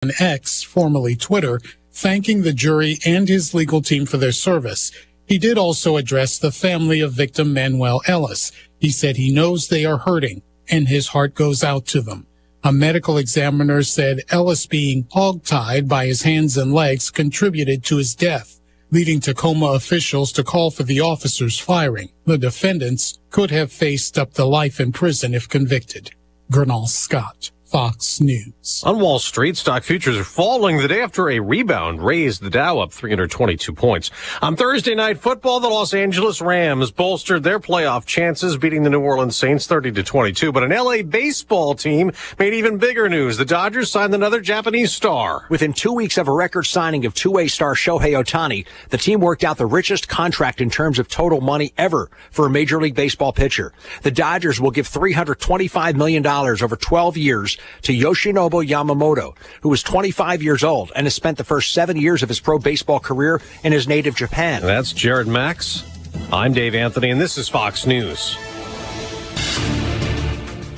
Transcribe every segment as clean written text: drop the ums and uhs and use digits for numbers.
on X, formerly Twitter, thanking the jury and his legal team for their service. He did also address the family of victim Manuel Ellis. He said he knows they are hurting, and his heart goes out to them. A medical examiner said Ellis being hog-tied by his hands and legs contributed to his death, leading Tacoma officials to call for the officers firing. The defendants could have faced up to life in prison if convicted. Gernal Scott, Fox News. On Wall Street, stock futures are falling the day after a rebound raised the Dow up 322 points. On Thursday night football, the Los Angeles Rams bolstered their playoff chances, beating the New Orleans Saints 30-22. But an LA baseball team made even bigger news. The Dodgers signed another Japanese star. Within 2 weeks of a record signing of two-way star Shohei Ohtani, the team worked out the richest contract in terms of total money ever for a Major League Baseball pitcher. The Dodgers will give $325 million over 12 years to Yoshinobu Yamamoto, who was 25 years old and has spent the first 7 years of his pro baseball career in his native Japan. That's Jared Max. I'm Dave Anthony, and this is Fox News.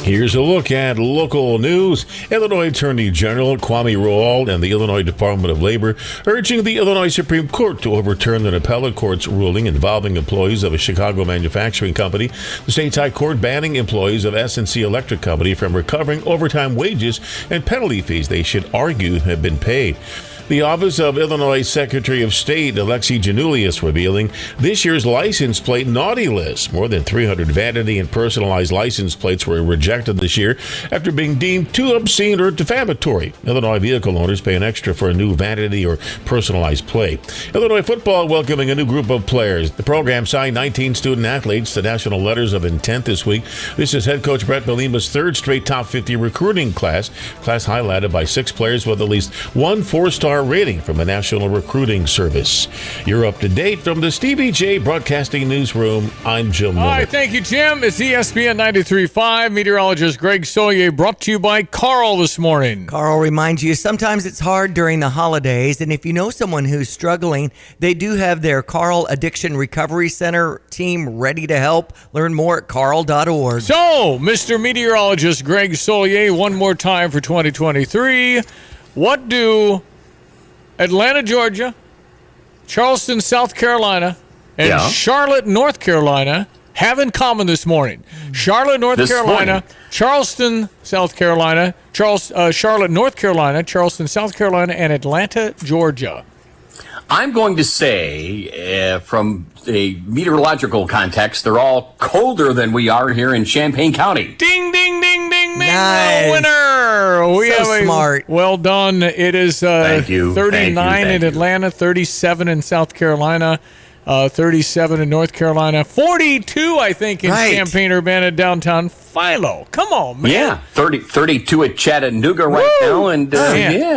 Here's a look at local news. Illinois Attorney General Kwame Roald and the Illinois Department of Labor urging the Illinois Supreme Court to overturn an appellate court's ruling involving employees of a Chicago manufacturing company. The state's high court banning employees of S&C Electric Company from recovering overtime wages and penalty fees they should argue have been paid. The Office of Illinois Secretary of State Alexi Janulius revealing this year's license plate naughty list. More than 300 vanity and personalized license plates were rejected this year after being deemed too obscene or defamatory. Illinois vehicle owners pay an extra for a new vanity or personalized plate. Illinois football welcoming a new group of players. The program signed 19 student athletes to national letters of intent this week. This is head coach Brett Belima's third straight top 50 recruiting class highlighted by 6 players with at least one 4-star rating from the National Recruiting Service. You're up to date from the Stevie Jay Broadcasting Newsroom. I'm Jim Miller. All right, thank you, Jim. It's ESPN 93.5. Meteorologist Greg Soye brought to you by Carl this morning. Carl reminds you sometimes it's hard during the holidays, and if you know someone who's struggling, they do have their Carl Addiction Recovery Center team ready to help. Learn more at carl.org. So, Mr. Meteorologist Greg Soye, one more time for 2023. What do Atlanta, Georgia, Charleston, South Carolina, and Charlotte, North Carolina have in common this morning? Charlotte, North Carolina, Charleston, South Carolina, Charlotte, North Carolina, Charleston, South Carolina, and Atlanta, Georgia. I'm going to say, from a meteorological context, they're all colder than we are here in Champaign County. Ding, ding, ding, ding, ding. Nice. Winner. We have smart. Well done. It is 39 Thank in you. Atlanta, 37 in South Carolina, 37 in North Carolina, 42, I think, in Champaign-Urbana, downtown Philo. Come on, man. Yeah, 32 at Chattanooga right now, and and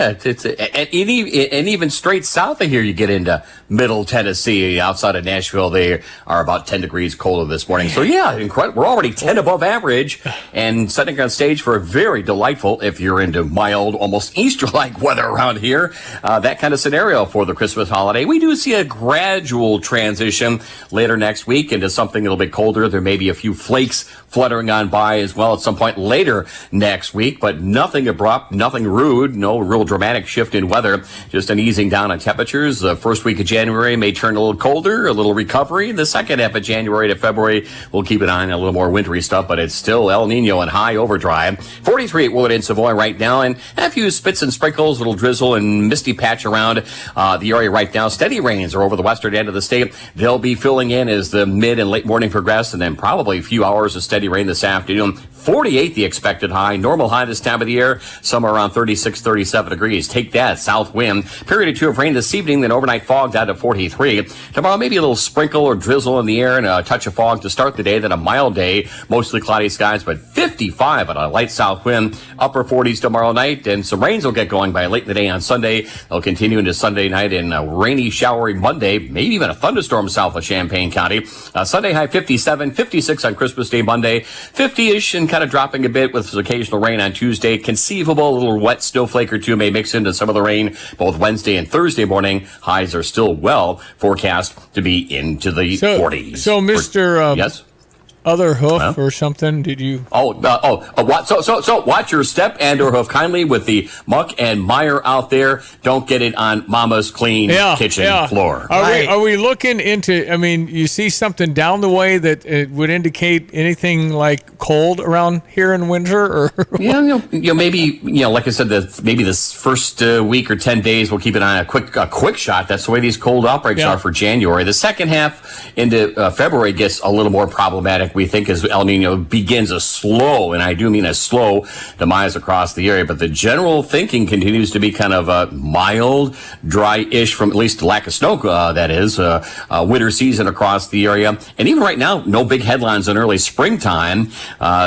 even straight south of here, you get into Middle Tennessee, outside of Nashville. They are about 10 degrees colder this morning. So yeah, incredible. We're already 10 above average, and setting on stage for a very delightful, if you're into mild, almost Easter-like weather around here, that kind of scenario for the Christmas holiday. We do see a gradual transition later next week into something a little bit colder. There may be a few flakes fluttering on by as well at some point later next week, but nothing abrupt, nothing rude, no real dramatic shift in weather, just an easing down on temperatures. The first week of January may turn a little colder, a little recovery. The second half of January to February, we'll keep an eye on a little more wintry stuff, but it's still El Nino and high overdrive. 43 at Willard and Savoy right now, and a few spits and sprinkles, little drizzle and misty patch around the area right now. Steady rains are over the western end of the state. They'll be filling in as the mid and late morning progress, and then probably a few hours of steady rain this afternoon. 48 the expected high. Normal high this time of the year, somewhere around 36, 37 degrees. Take that, south wind. Period or two of rain this evening, then overnight fog down to 43. Tomorrow, maybe a little sprinkle or drizzle in the air and a touch of fog to start the day, then a mild day, mostly cloudy skies, but 55 on a light south wind. Upper 40s tomorrow night, and some rains will get going by late in the day on Sunday. They'll continue into Sunday night and a rainy, showery Monday, maybe even a thunderstorm south of Champaign County. Sunday high 57, 56 on Christmas Day Monday, 50-ish and kind of dropping a bit with occasional rain on Tuesday. Conceivable, a little wet snowflake or two may mix into some of the rain both Wednesday and Thursday morning. Highs are still well forecast to be into the 40s. So, Mr. Yes? other hoof or something? Did you? What? So watch your step and/or hoof kindly with the muck and mire out there. Don't get it on Mama's clean kitchen floor. Are we looking into? I mean, you see something down the way that it would indicate anything like cold around here in winter, or maybe like I said, maybe this first week or 10 days we'll keep it on a quick shot. That's the way these cold outbreaks are for January. The second half into February gets a little more problematic, we think, as El Nino begins a slow, and I do mean a slow, demise across the area. But the general thinking continues to be kind of mild, dry-ish, from at least lack of snow, that is, winter season across the area. And even right now, no big headlines in early springtime.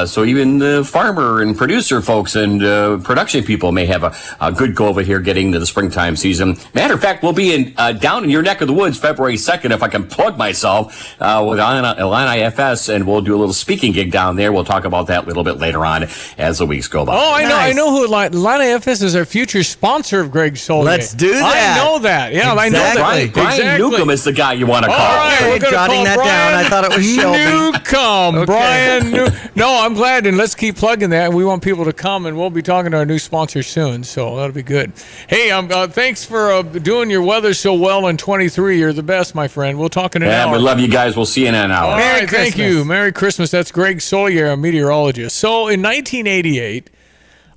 So even the farmer and producer folks and production people may have a good go of it here getting to the springtime season. Matter of fact, we'll be down in your neck of the woods February 2nd, if I can plug myself, with Illini IFS, and we'll do a little speaking gig down there. We'll talk about that a little bit later on as the weeks go by. Oh, I know who Illini IFS is, our future sponsor of Greg Solier. Let's do that. I know that. Yeah, exactly. I know that. Brian Newcomb is the guy you want to call. All right, we're jotting that down. I thought it was Shelby. Newcomb. Okay. Brian No, I'm glad, and let's keep plugging that. We want people to come, and we'll be talking to our new sponsor soon, so that'll be good. Hey, thanks for doing your weather so well in 23. You're the best, my friend. We'll talk in an hour. We love you guys. We'll see you in an hour. All right, thank you. Merry Christmas. That's Greg Solier, a meteorologist. So in 1988,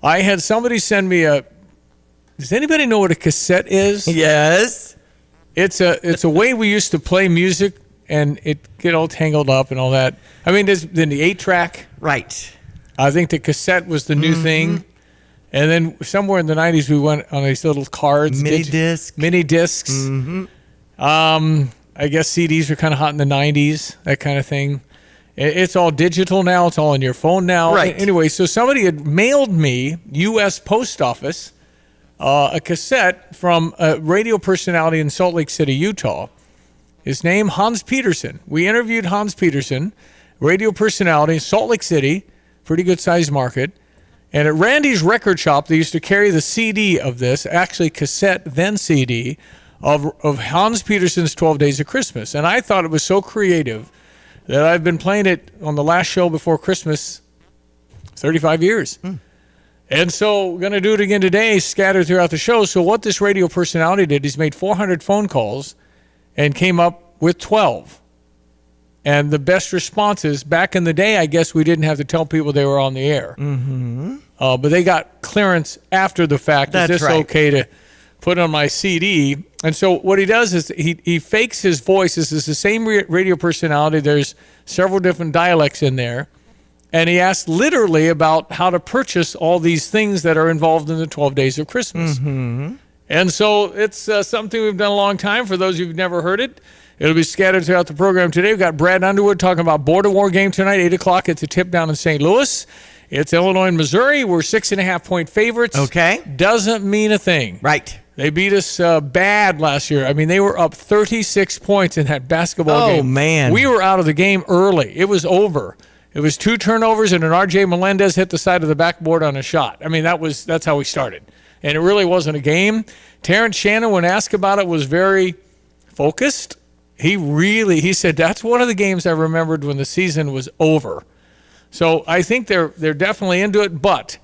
I had somebody send me does anybody know what a cassette is? Yes. It's a way we used to play music, and it get all tangled up and all that. I mean, there's then the 8-track. Right. I think the cassette was the new thing. And then somewhere in the 90s, we went on these little cards. Mini discs. Mm-hmm. I guess CDs were kind of hot in the 90s, that kind of thing. It's all digital now. It's all on your phone now. Right. Anyway, so somebody had mailed me, U.S. Post Office, a cassette from a radio personality in Salt Lake City, Utah. His name, Hans Peterson. We interviewed Hans Peterson, radio personality, Salt Lake City, pretty good sized market. And at Randy's record shop, they used to carry the CD of this, actually cassette, then CD, of Hans Peterson's 12 Days of Christmas. And I thought it was so creative that I've been playing it on the last show before Christmas 35 years. And so we're going to do it again today, scattered throughout the show. So what this radio personality did is made 400 phone calls and came up with 12. And the best responses, back in the day, I guess we didn't have to tell people they were on the air. But they got clearance after the fact. That's is this right. okay to put on my CD? And so what he does is he fakes his voice. This is the same radio personality. There's several different dialects in there. And he asked literally about how to purchase all these things that are involved in the 12 Days of Christmas. And so it's something we've done a long time. For those who've never heard it, it'll be scattered throughout the program today. We've got Brad Underwood talking about Border War game tonight, 8 o'clock. It's a tip down in St. Louis. It's Illinois and Missouri. We're 6.5-point favorites. Okay. Doesn't mean a thing. Right. They beat us bad last year. I mean, they were up 36 points in that basketball game. Oh, man. We were out of the game early. It was over. It was 2 turnovers, and an R.J. Melendez hit the side of the backboard on a shot. I mean, that's how we started. And it really wasn't a game. Terrence Shannon, when asked about it, was very focused. He said, that's one of the games I remembered when the season was over. So I think they're definitely into it, but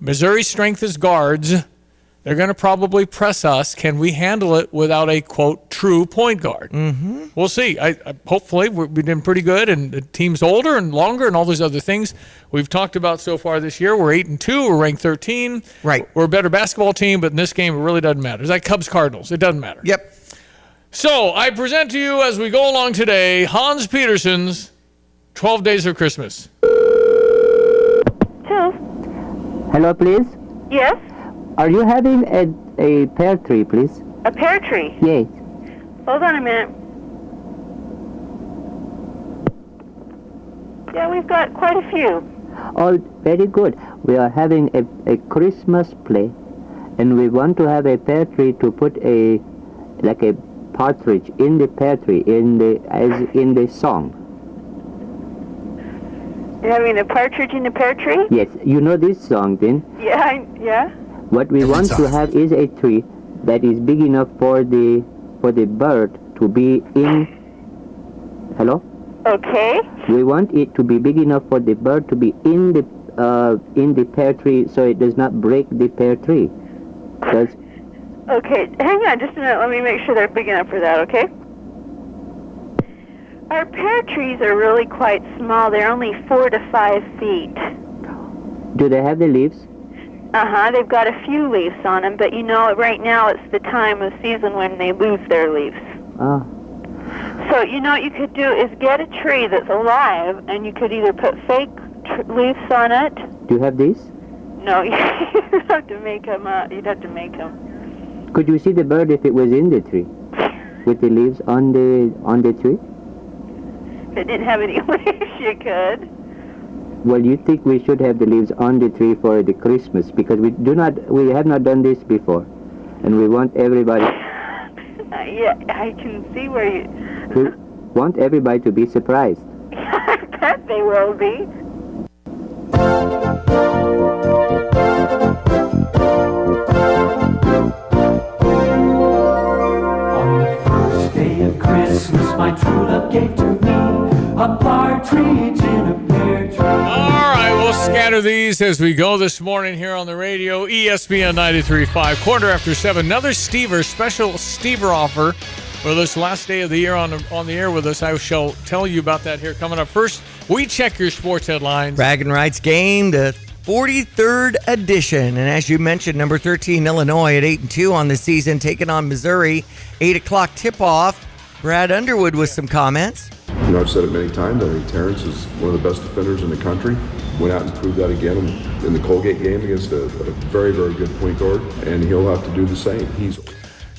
Missouri's strength is guards. They're going to probably press us. Can we handle it without a, quote, true point guard? We'll see. Hopefully we've been pretty good, and the team's older and longer and all those other things we've talked about so far this year. We're 8-2. We're ranked 13. Right. We're a better basketball team, but in this game it really doesn't matter. It's like Cubs-Cardinals. It doesn't matter. Yep. So I present to you as we go along today, Hans Peterson's 12 Days of Christmas. Hello, please. Yes? Are you having a pear tree, please? A pear tree? Yes. Hold on a minute. Yeah, we've got quite a few. Oh, very good. We are having a Christmas play, and we want to have a pear tree to put a partridge in the pear tree as in the song. You're having a partridge in the pear tree? Yes, you know this song, then? Yeah, yeah. What we want to have is a tree that is big enough for the bird to be in. Hello? Okay. We want it to be big enough for the bird to be in the pear tree, so it does not break the pear tree. Okay, hang on just a minute. Let me make sure they're big enough for that, okay? Our pear trees are really quite small. They're only 4 to 5 feet. Do they have the leaves? They've got a few leaves on them, but right now it's the time of season when they lose their leaves. Ah. So, what you could do is get a tree that's alive, and you could either put fake leaves on it. Do you have these? No, you'd have to make them up. You'd have to make them. Could you see the bird if it was in the tree? With the leaves on the tree? If it didn't have any leaves, you could. Well, you think we should have the leaves on the tree for the Christmas, because we have not done this before, and we want everybody. Yeah, I can see where you. We want everybody to be surprised. I bet they will be. On the first day of Christmas, my true love gave to me a partridge in a pear tree. All right, we'll scatter these as we go this morning here on the radio. ESPN 93.5, 7:15. Another special Stever offer for this last day of the year on the air with us. I shall tell you about that here coming up. First, we check your sports headlines. Bragging Rights game, the 43rd edition. And as you mentioned, number 13, Illinois at 8-2 on the season, taking on Missouri. 8 o'clock tip-off. Brad Underwood with some comments. I've said it many times. I think Terrence is one of the best defenders in the country. Went out and proved that again in the Colgate game against a very, very good point guard, and he'll have to do the same.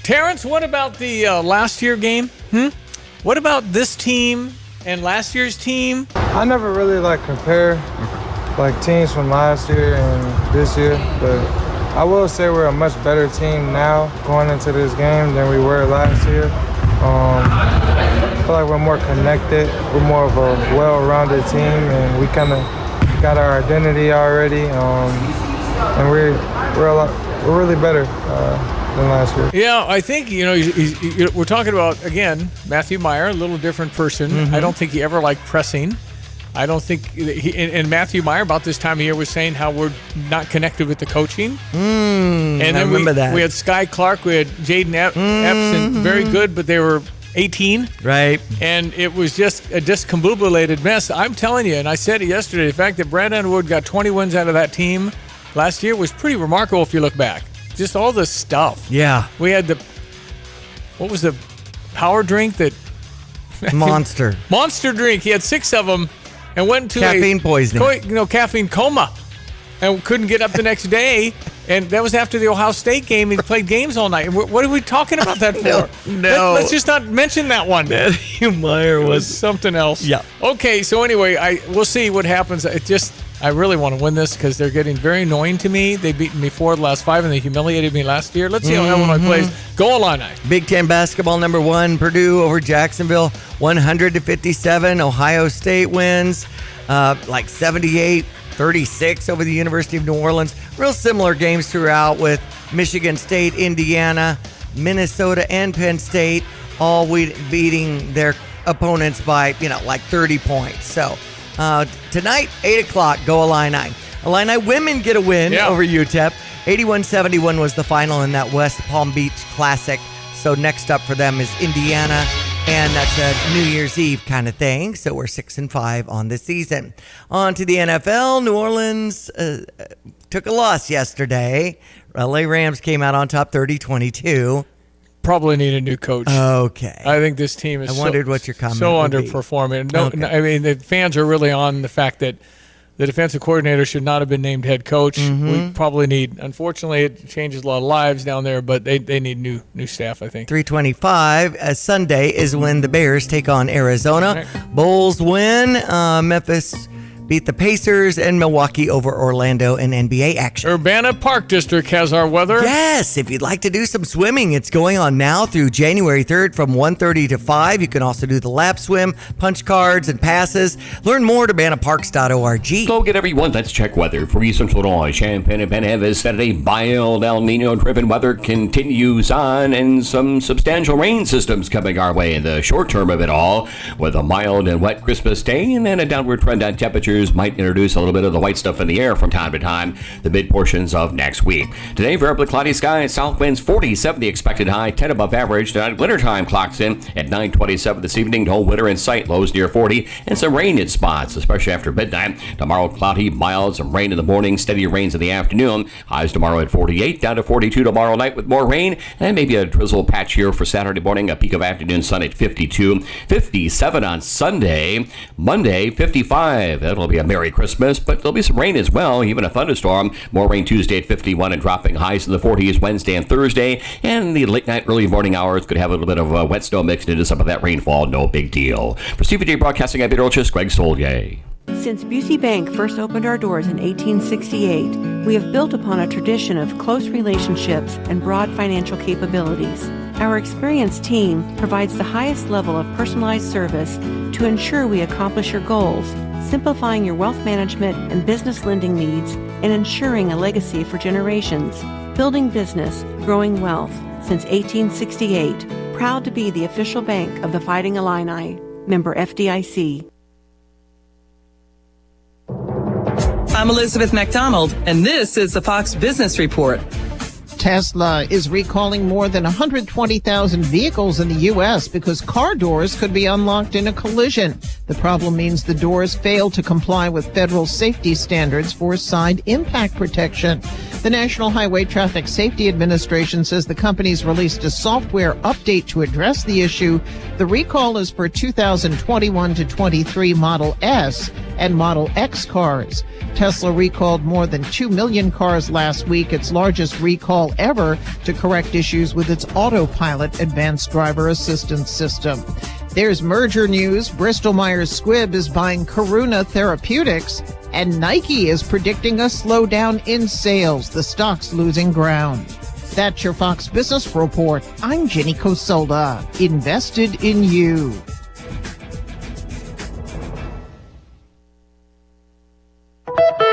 Terrence, what about the last year game? What about this team and last year's team? I never really compare teams from last year and this year, but I will say we're a much better team now going into this game than we were last year. I feel like we're more connected. We're more of a well-rounded team, and we kind of got our identity already. And we're really better than last year. Yeah, I think we're talking about again Matthew Meyer, a little different person. Mm-hmm. I don't think he ever liked pressing. I don't think and Matthew Meyer about this time of year was saying how we're not connected with the coaching. And then I remember that. We had Sky Clark, we had Jaden Epson, very good, but they were 18. Right. And it was just a discombobulated mess. I'm telling you, and I said it yesterday, the fact that Brad Underwood got 20 wins out of that team last year was pretty remarkable if you look back. Just all the stuff. Yeah. We had what was the power drink that? Monster. Monster drink. He had 6 of them and went to caffeine poisoning. Caffeine coma, and couldn't get up the next day. And that was after the Ohio State game. He played games all night. What are we talking about that for? No. Let's just not mention that one. Matthew Meyer was something else. Yeah. Okay, so anyway, we'll see what happens. I really want to win this because they're getting very annoying to me. They've beaten me 4 of the last 5, and they humiliated me last year. Let's see how Illinois plays. Go Illini. Big Ten basketball number 1, Purdue over Jacksonville, 100-57. Ohio State wins 78-36 over the University of New Orleans. Real similar games throughout with Michigan State, Indiana, Minnesota, and Penn State all beating their opponents by 30 points. So tonight, 8 o'clock, go Illini. Illini women get a win over UTEP. 81-71 was the final in that West Palm Beach Classic. So next up for them is Indiana, and that's a New Year's Eve kind of thing. So we're 6-5 on the season. On to the NFL. New Orleans took a loss yesterday. LA Rams came out on top 30-22. Probably need a new coach. Okay. I think this team is I wondered what your comment so would underperforming. Be. Okay. I mean, the fans are really on the fact that the defensive coordinator should not have been named head coach. We probably need, unfortunately, it changes a lot of lives down there, but they need new staff, I think. 3:25 Sunday is when the Bears take on Arizona. Right. Bulls win. Memphis beat the Pacers, and Milwaukee over Orlando in NBA action. Urbana Park District has our weather. Yes, if you'd like to do some swimming, it's going on now through January 3rd from 1:30 to 5. You can also do the lap swim, punch cards, and passes. Learn more at urbanaparks.org. Go get everyone. Let's check weather for Eastern Illinois. Champaign and Benevis Saturday. Mild El Nino-driven weather continues on, and some substantial rain systems coming our way in the short term of it all, with a mild and wet Christmas day, and then a downward trend on temperatures might introduce a little bit of the white stuff in the air from time to time the mid portions of next week. Today, variably cloudy skies, south winds 47 the expected high, 10 above average. Tonight, wintertime clocks in at 9:27 this evening. No winter in sight, lows near 40, and some rain in spots, especially after midnight. Tomorrow, cloudy, mild, some rain in the morning, steady rains in the afternoon. Highs tomorrow at 48, down to 42 tomorrow night with more rain, and maybe a drizzle patch here for Saturday morning. A peak of afternoon sun at 52, 57 on Sunday. Monday, 55. That'll be a Merry Christmas, but there'll be some rain as well, even a thunderstorm. More rain Tuesday at 51 and dropping highs in the 40s Wednesday and Thursday. And the late night, early morning hours could have a little bit of wet snow mixed into some of that rainfall. No big deal. For Stevie Jay Broadcasting, I'm meteorologist Greg Solier. Since Busey Bank first opened our doors in 1868, we have built upon a tradition of close relationships and broad financial capabilities. Our experienced team provides the highest level of personalized service to ensure we accomplish your goals, simplifying your wealth management and business lending needs and ensuring a legacy for generations. Building business, growing wealth. Since 1868, proud to be the official bank of the Fighting Illini. Member FDIC. I'm Elizabeth McDonald, and this is the Fox Business Report. Tesla is recalling more than 120,000 vehicles in the U.S. because car doors could be unlocked in a collision. The problem means the doors fail to comply with federal safety standards for side impact protection. The National Highway Traffic Safety Administration says the company's released a software update to address the issue. The recall is for 2021 to 23 Model S and Model X cars. Tesla recalled more than 2 million cars last week, its largest recall ever, to correct issues with its Autopilot advanced driver assistance system. There's merger news. Bristol-Myers Squibb is buying Karuna Therapeutics, and Nike is predicting a slowdown in sales. The stock's losing ground. That's your Fox Business Report. I'm Jenny Cosolda. Invested in you.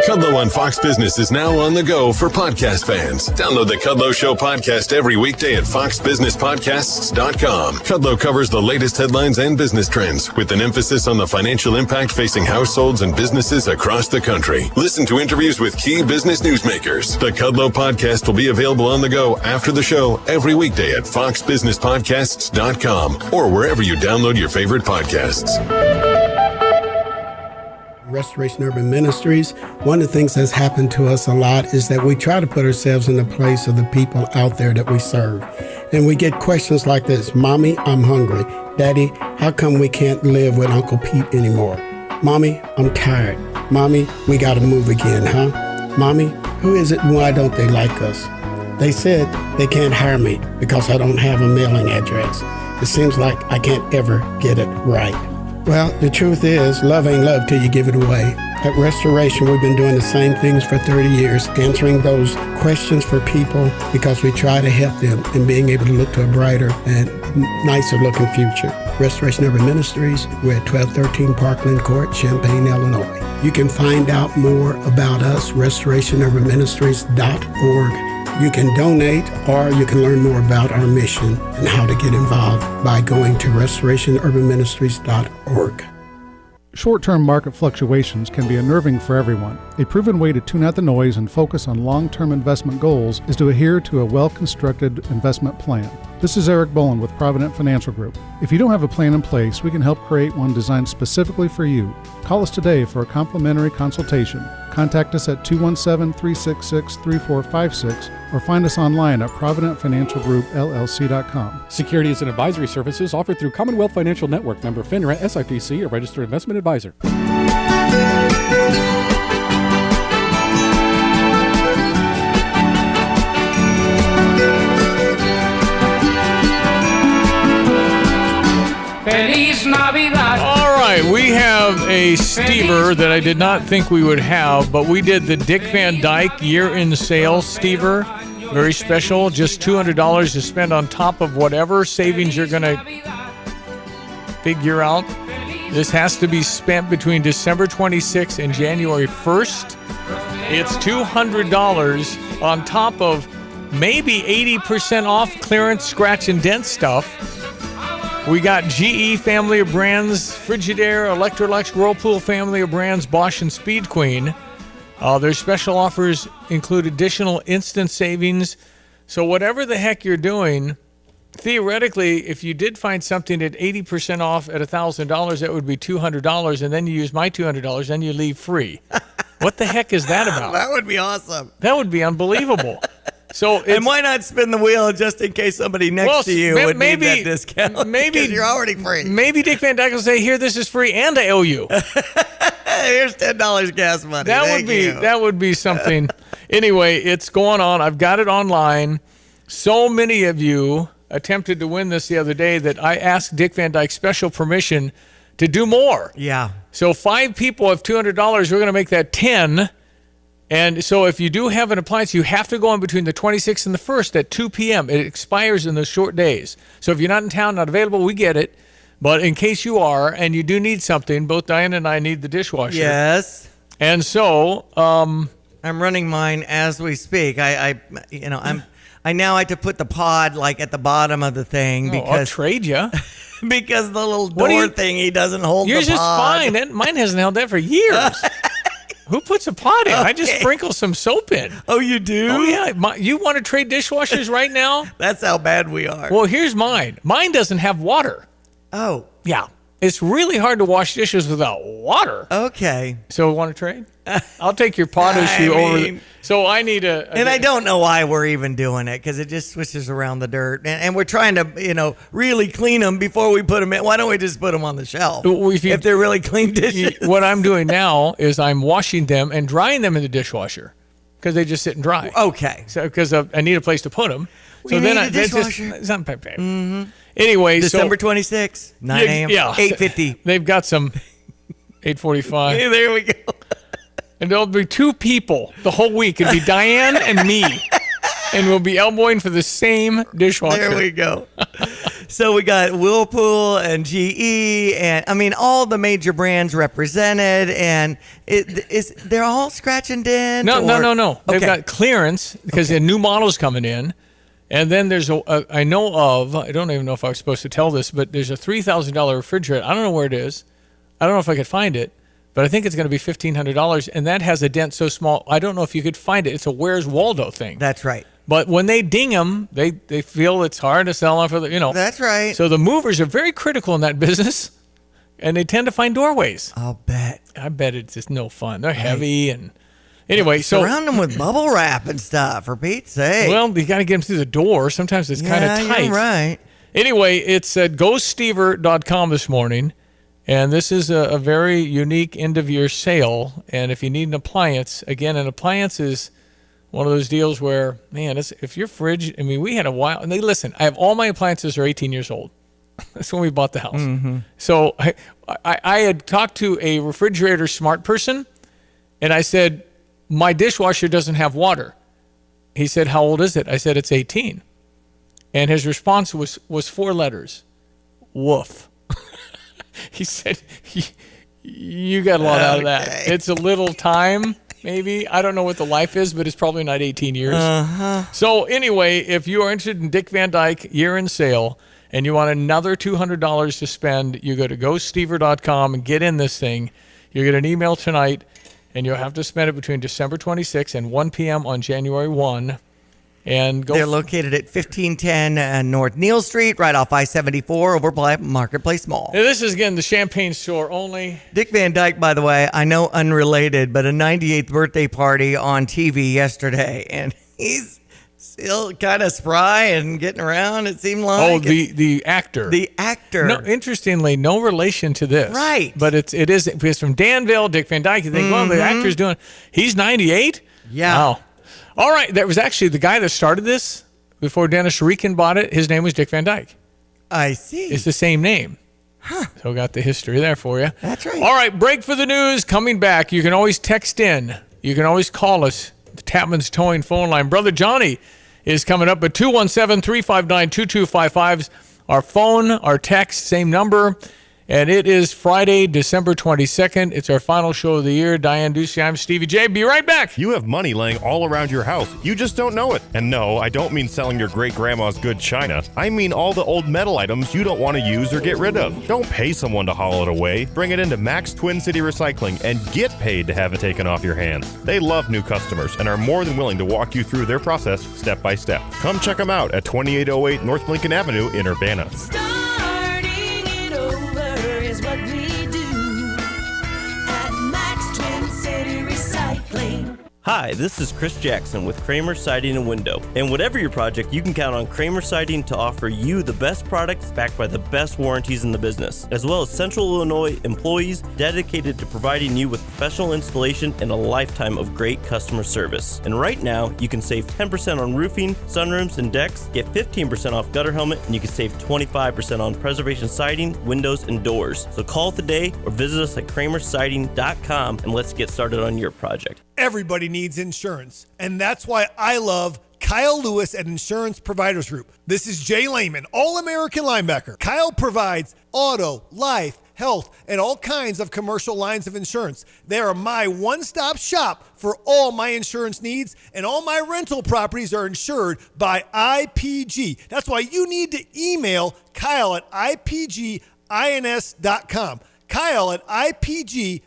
Kudlow on Fox Business is now on the go for podcast fans. Download the Kudlow Show podcast every weekday at foxbusinesspodcasts.com. Kudlow covers the latest headlines and business trends with an emphasis on the financial impact facing households and businesses across the country. Listen to interviews with key business newsmakers. The Kudlow podcast will be available on the go after the show every weekday at foxbusinesspodcasts.com or wherever you download your favorite podcasts. Restoration Urban Ministries, one of the things that's happened to us a lot is that we try to put ourselves in the place of the people out there that we serve. And we get questions like this: Mommy, I'm hungry. Daddy, how come we can't live with Uncle Pete anymore? Mommy, I'm tired. Mommy, we got to move again, huh? Mommy, who is it and why don't they like us? They said they can't hire me because I don't have a mailing address. It seems like I can't ever get it right. Well, the truth is, love ain't love till you give it away. At Restoration, we've been doing the same things for 30 years, answering those questions for people because we try to help them in being able to look to a brighter and nicer looking future. Restoration Urban Ministries, we're at 1213 Parkland Court, Champaign, Illinois. You can find out more about us, restorationurbanministries.org. You can donate or you can learn more about our mission and how to get involved by going to restorationurbanministries.org. Short-term market fluctuations can be unnerving for everyone. A proven way to tune out the noise and focus on long-term investment goals is to adhere to a well-constructed investment plan. This is Eric Boland with Provident Financial Group. If you don't have a plan in place, we can help create one designed specifically for you. Call us today for a complimentary consultation. Contact us at 217-366-3456 or find us online at providentfinancialgroupllc.com. Securities and advisory services offered through Commonwealth Financial Network, member FINRA, SIPC, a registered investment advisor. Feliz Navidad. All right, we have a Stever that I did not think we would have, but we did the Dick Van Dyke year-end sale Stever. Very special, just $200 to spend on top of whatever savings you're going to figure out. This has to be spent between December 26th and January 1st. It's $200 on top of maybe 80% off clearance scratch and dent stuff. We got GE family of brands, Frigidaire, Electrolux, Whirlpool family of brands, Bosch and Speed Queen. Their special offers include additional instant savings. So whatever the heck you're doing, theoretically, if you did find something at 80% off at $1,000, that would be $200, and then you use my $200, then you leave free. What the heck is that about? That would be awesome. That would be unbelievable. So and why not spin the wheel just in case somebody next to you would need that discount? Maybe because you're already free. Maybe Dick Van Dyke will say, "Here, this is free, and I owe you." Here's $10 gas money. That would be something. Anyway, it's going on. I've got it online. So many of you attempted to win this the other day that I asked Dick Van Dyke special permission to do more. Yeah. So 5 people have $200. We're going to make that 10. And so if you do have an appliance, you have to go in between the 26th and the 1st at 2 p.m. It expires in those short days. So if you're not in town, not available, we get it. But in case you are and you do need something, both Diane and I need the dishwasher. Yes. And so I'm running mine as we speak. I now have to put the pod like at the bottom of the thing because I'll trade you. Because the little door thingy doesn't hold the pod. Yours is fine. Mine hasn't held that for years. Who puts a pot in? Okay. I just sprinkle some soap in. Oh, you do? Oh, yeah. You want to trade dishwashers right now? That's how bad we are. Well, here's mine. Mine doesn't have water. Oh. Yeah. It's really hard to wash dishes without water. Okay. So, want to trade? I'll take your pot issue over. So, I need and I don't know why we're even doing it because it just swishes around the dirt. And we're trying to, really clean them before we put them in. Why don't we just put them on the shelf if they're really clean dishes? What I'm doing now is I'm washing them and drying them in the dishwasher because they just sit and dry. Okay. So, because I need a place to put them. So then a dishwasher. Mm-hmm. Anyway, December 26th, 9 a.m., 8:50. They've got some 8:45. Yeah, there we go. And there'll be 2 people the whole week. It'll be Diane and me. And we'll be elbowing for the same dishwasher. There we go. So we got Whirlpool and GE and, all the major brands represented. And they're all scratch and dent? No. Okay. They've got clearance because the new model's coming in. And then there's I don't even know if I was supposed to tell this, but there's a $3,000 refrigerator. I don't know where it is. I don't know if I could find it, but I think it's going to be $1,500. And that has a dent so small, I don't know if you could find it. It's a Where's Waldo thing. That's right. But when they ding them, they feel it's hard to sell on for the. That's right. So the movers are very critical in that business, and they tend to find doorways. I'll bet. I bet it's just no fun. They're heavy and. Anyway, surround them with bubble wrap and stuff, for Pete's sake. Well, you got to get them through the door. Sometimes it's kind of tight. You're right. Anyway, it's at GoStever.com this morning, and this is a very unique end-of-year sale. And if you need an appliance, again, an appliance is one of those deals where, man, if your fridge, we had a while, and listen, I have all my appliances are 18 years old. That's when we bought the house. Mm-hmm. So I had talked to a refrigerator smart person, and I said, my dishwasher doesn't have water. He said, how old is it? I said, it's 18. And his response was 4 letters. Woof. He said, you got a lot out of that. It's a little time, maybe. I don't know what the life is, but it's probably not 18 years. Uh-huh. So anyway, if you are interested in Dick Van Dyke year-end sale and you want another $200 to spend, you go to GoStever.com and get in this thing. You get an email tonight. And you'll have to spend it between December 26th and 1 p.m. on January 1. And they're located at 1510 North Neal Street, right off I-74 over by Marketplace Mall. Now, this is, again, the Champagne store only. Dick Van Dyke, by the way, I know unrelated, but a 98th birthday party on TV yesterday. And he's still kind of spry and getting around, it seemed like. Oh, the actor. The actor. No, interestingly, no relation to this. Right. But it is because from Danville, Dick Van Dyke, you think, well, the actor's doing, he's 98? Yeah. Wow. All right, that was actually the guy that started this before Dennis Rieken bought it. His name was Dick Van Dyke. I see. It's the same name. So got the history there for you. That's right. All right, break for the news. Coming back. You can always text in. You can always call us. The Tapman's Towing phone line. Brother Johnny is coming up at 217-359-2255. Our phone, our text, same number. And it is Friday, December 22nd. It's our final show of the year. Diane Ducey, I'm Stevie J. Be right back. You have money laying all around your house. You just don't know it. And no, I don't mean selling your great-grandma's good china. I mean all the old metal items you don't want to use or get rid of. Don't pay someone to haul it away. Bring it into Max Twin City Recycling and get paid to have it taken off your hands. They love new customers and are more than willing to walk you through their process step by step. Come check them out at 2808 North Lincoln Avenue in Urbana. Hi, this is Chris Jackson with Kramer Siding and Window. And whatever your project, you can count on Kramer Siding to offer you the best products backed by the best warranties in the business, as well as Central Illinois employees dedicated to providing you with professional installation and a lifetime of great customer service. And right now, you can save 10% on roofing, sunrooms, and decks, get 15% off gutter helmet, and you can save 25% on preservation siding, windows, and doors. So call today or visit us at kramersiding.com and let's get started on your project. Everybody needs insurance, and that's why I love Kyle Lewis at Insurance Providers Group. This is Jay Lehman, All-American linebacker. Kyle provides auto, life, health, and all kinds of commercial lines of insurance. They are my one-stop shop for all my insurance needs, and all my rental properties are insured by IPG. That's why you need to email Kyle at IPGINS.com. Kyle at IPGINS.com.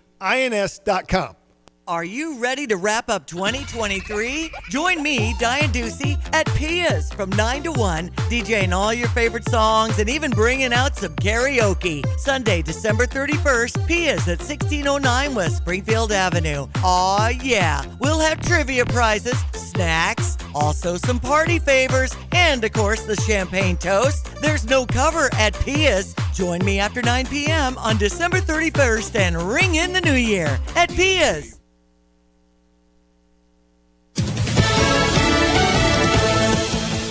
Are you ready to wrap up 2023? Join me, Diane Ducey, at Pia's from 9 to 1, DJing all your favorite songs and even bringing out some karaoke. Sunday, December 31st, Pia's at 1609 West Springfield Avenue. Aw, yeah. We'll have trivia prizes, snacks, also some party favors, and, of course, the champagne toast. There's no cover at Pia's. Join me after 9 p.m. on December 31st and ring in the new year at Pia's.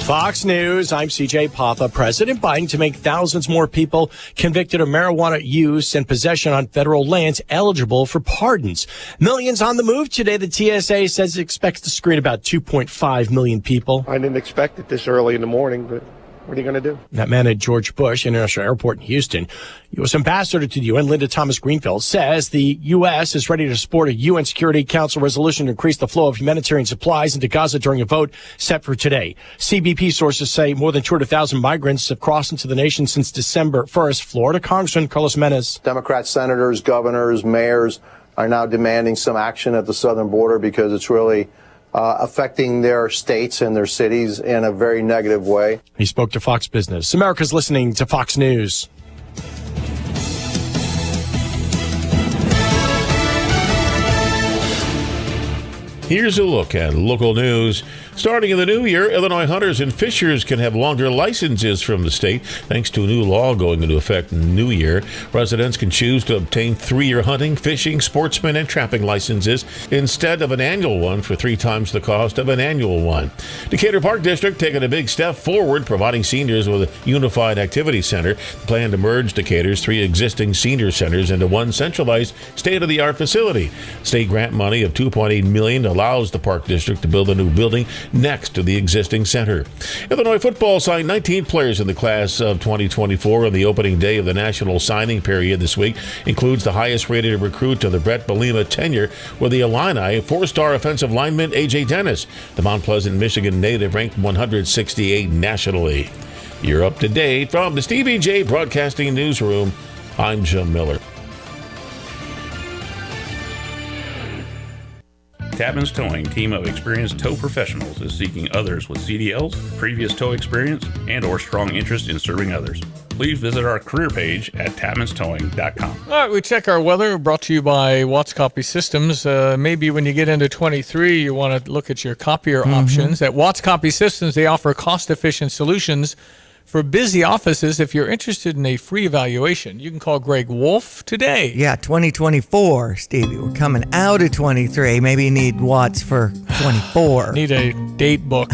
Fox News, I'm CJ Papa. President Biden to make thousands more people convicted of marijuana use and possession on federal lands eligible for pardons. Millions on the move today. The TSA says it expects to screen about 2.5 million people. I didn't expect it this early in the morning, but what are you going to do? That man at George Bush International Airport in Houston. U.S. Ambassador to the UN, Linda Thomas-Greenfield, says the U.S. is ready to support a UN Security Council resolution to increase the flow of humanitarian supplies into Gaza during a vote set for today. CBP sources say more than 200,000 migrants have crossed into the nation since December 1st. Florida Congressman Carlos Menes. Democrat senators, governors, mayors are now demanding some action at the southern border because it's really affecting their states and their cities in a very negative way. He spoke to Fox Business. America's listening to Fox News. Here's a look at local news. Starting in the new year, Illinois hunters and fishers can have longer licenses from the state thanks to a new law going into effect in the new year. Residents can choose to obtain 3-year hunting, fishing, sportsman, and trapping licenses instead of an annual one for 3 times the cost of an annual one. Decatur Park District taking a big step forward, providing seniors with a unified activity center. The plan to merge Decatur's 3 existing senior centers into one centralized state-of-the-art facility. State grant money of $2.8 million allows the Park District to build a new building next to the existing center. Illinois football signed 19 players in the class of 2024 on the opening day of the national signing period this week. Includes the highest-rated recruit to the Brett Bielema tenure with the Illini, 4-star offensive lineman A.J. Dennis, the Mount Pleasant, Michigan native, ranked 168 nationally. You're up to date from the Stevie Jay Broadcasting Newsroom. I'm Jim Miller. Tapman's Towing, team of experienced tow professionals, is seeking others with CDLs, previous tow experience, and or strong interest in serving others. Please visit our career page at tapmanstowing.com. All right, we check our weather, brought to you by Watts Copy Systems. Maybe when you get into 23, you want to look at your copier options. At Watts Copy Systems, they offer cost-efficient solutions for busy offices. If you're interested in a free evaluation, you can call Greg Wolf today. Yeah, 2024, Stevie. We're coming out of 23. Maybe you need Watts for 24. Need a date book.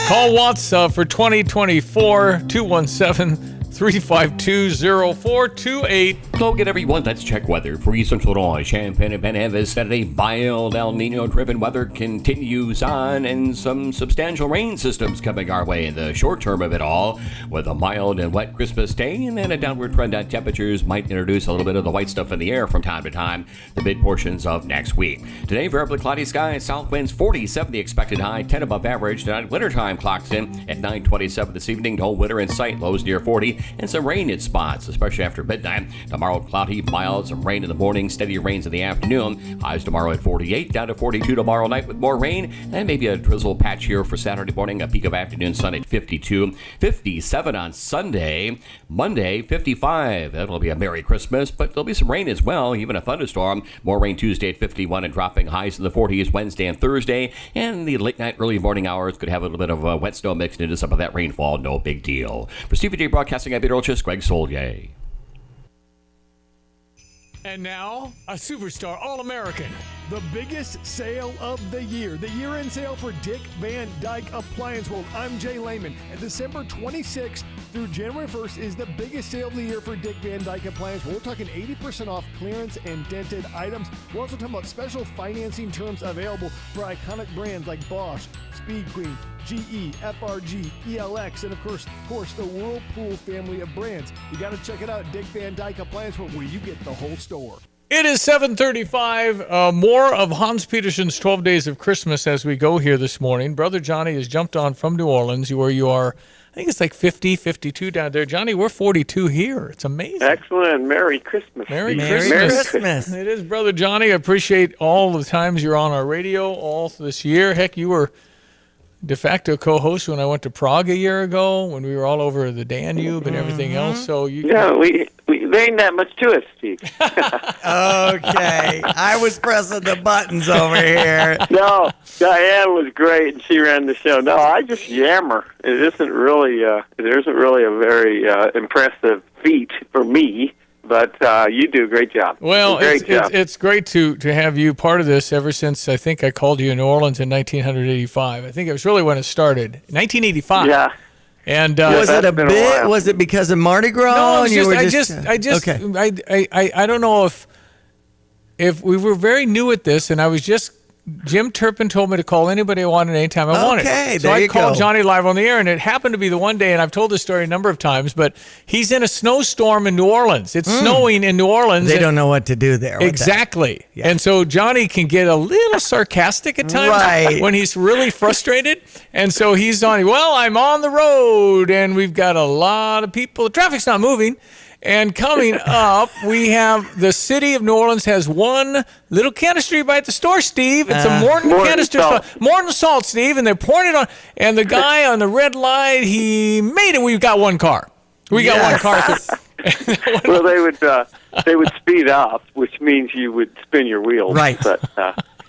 Call Watts for 2024, 217-359-2255. 352-0428. Go get every one. Let's check weather for Eastern Illinois. Champaign and Penn this Saturday. Mild El Nino-driven weather continues on, and some substantial rain systems coming our way in the short term of it all, with a mild and wet Christmas day, and then a downward trend on temperatures might introduce a little bit of the white stuff in the air from time to time the mid portions of next week. Today, variably cloudy skies, south winds 47 the expected high, 10 above average. Tonight, wintertime clocks in at 9:27 this evening. No winter in sight, lows near 40, and some rain in spots, especially after midnight. Tomorrow, cloudy, mild, some rain in the morning, steady rains in the afternoon. Highs tomorrow at 48, down to 42 tomorrow night with more rain, and maybe a drizzle patch here for Saturday morning. A peak of afternoon sun at 52, 57 on Sunday. Monday, 55. That'll be a Merry Christmas, but there'll be some rain as well, even a thunderstorm. More rain Tuesday at 51 and dropping highs in the 40s Wednesday and Thursday. And the late night, early morning hours could have a little bit of wet snow mixed into some of that rainfall. No big deal. For Stevie Jay Broadcasting, I'm meteorologist Greg Solier. And now, a superstar All-American. The biggest sale of the year. The year-end sale for Dick Van Dyke Appliance World. I'm Jay Lehman. And December 26th through January 1st is the biggest sale of the year for Dick Van Dyke Appliance World. We're talking 80% off clearance and dented items. We're also talking about special financing terms available for iconic brands like Bosch, Speed Queen, GE, FRG, ELX, and of course, the Whirlpool family of brands. You got to check it out, Dick Van Dyke Appliance World, where you get the whole store. It is 7:35. More of Hans Peterson's 12 Days of Christmas as we go here this morning. Brother Johnny has jumped on from New Orleans, where you are. I think it's like 50, 52 down there. Johnny, we're 42 here. It's amazing. Excellent. Merry Christmas. Merry Christmas. It is, Brother Johnny. I appreciate all the times you're on our radio all this year. Heck, you were de facto co-host when I went to Prague a year ago, when we were all over the Danube and everything else. So there ain't that much to it, Steve. Okay, I was pressing the buttons over here. No, Diane was great, and she ran the show. No, I just yammer. It isn't really a very impressive feat for me. But you do a great job. Well, it's great to have you part of this ever since I think I called you in New Orleans in 1985. I think it was really when it started, 1985. Yeah. And was it a bit? Was it because of Mardi Gras? No, Okay. I don't know if we were very new at this, and I was just. Jim Turpin told me to call anybody I wanted anytime I wanted. Okay, so I called Johnny live on the air, and it happened to be the one day, and I've told this story a number of times, but he's in a snowstorm in New Orleans. It's snowing in New Orleans. They don't know what to do there. Exactly. Yeah. And so Johnny can get a little sarcastic at times when he's really frustrated. And so he's on, I'm on the road, and we've got a lot of people. The traffic's not moving. And coming up, we have the city of New Orleans has one little canister you buy at the store, Steve. It's a Morton canister. Morton salt, Steve, and they're pouring it on. And the guy on the red light, he made it. We've got one car. We got one car. Well, they would speed up, which means you would spin your wheels. Right. But,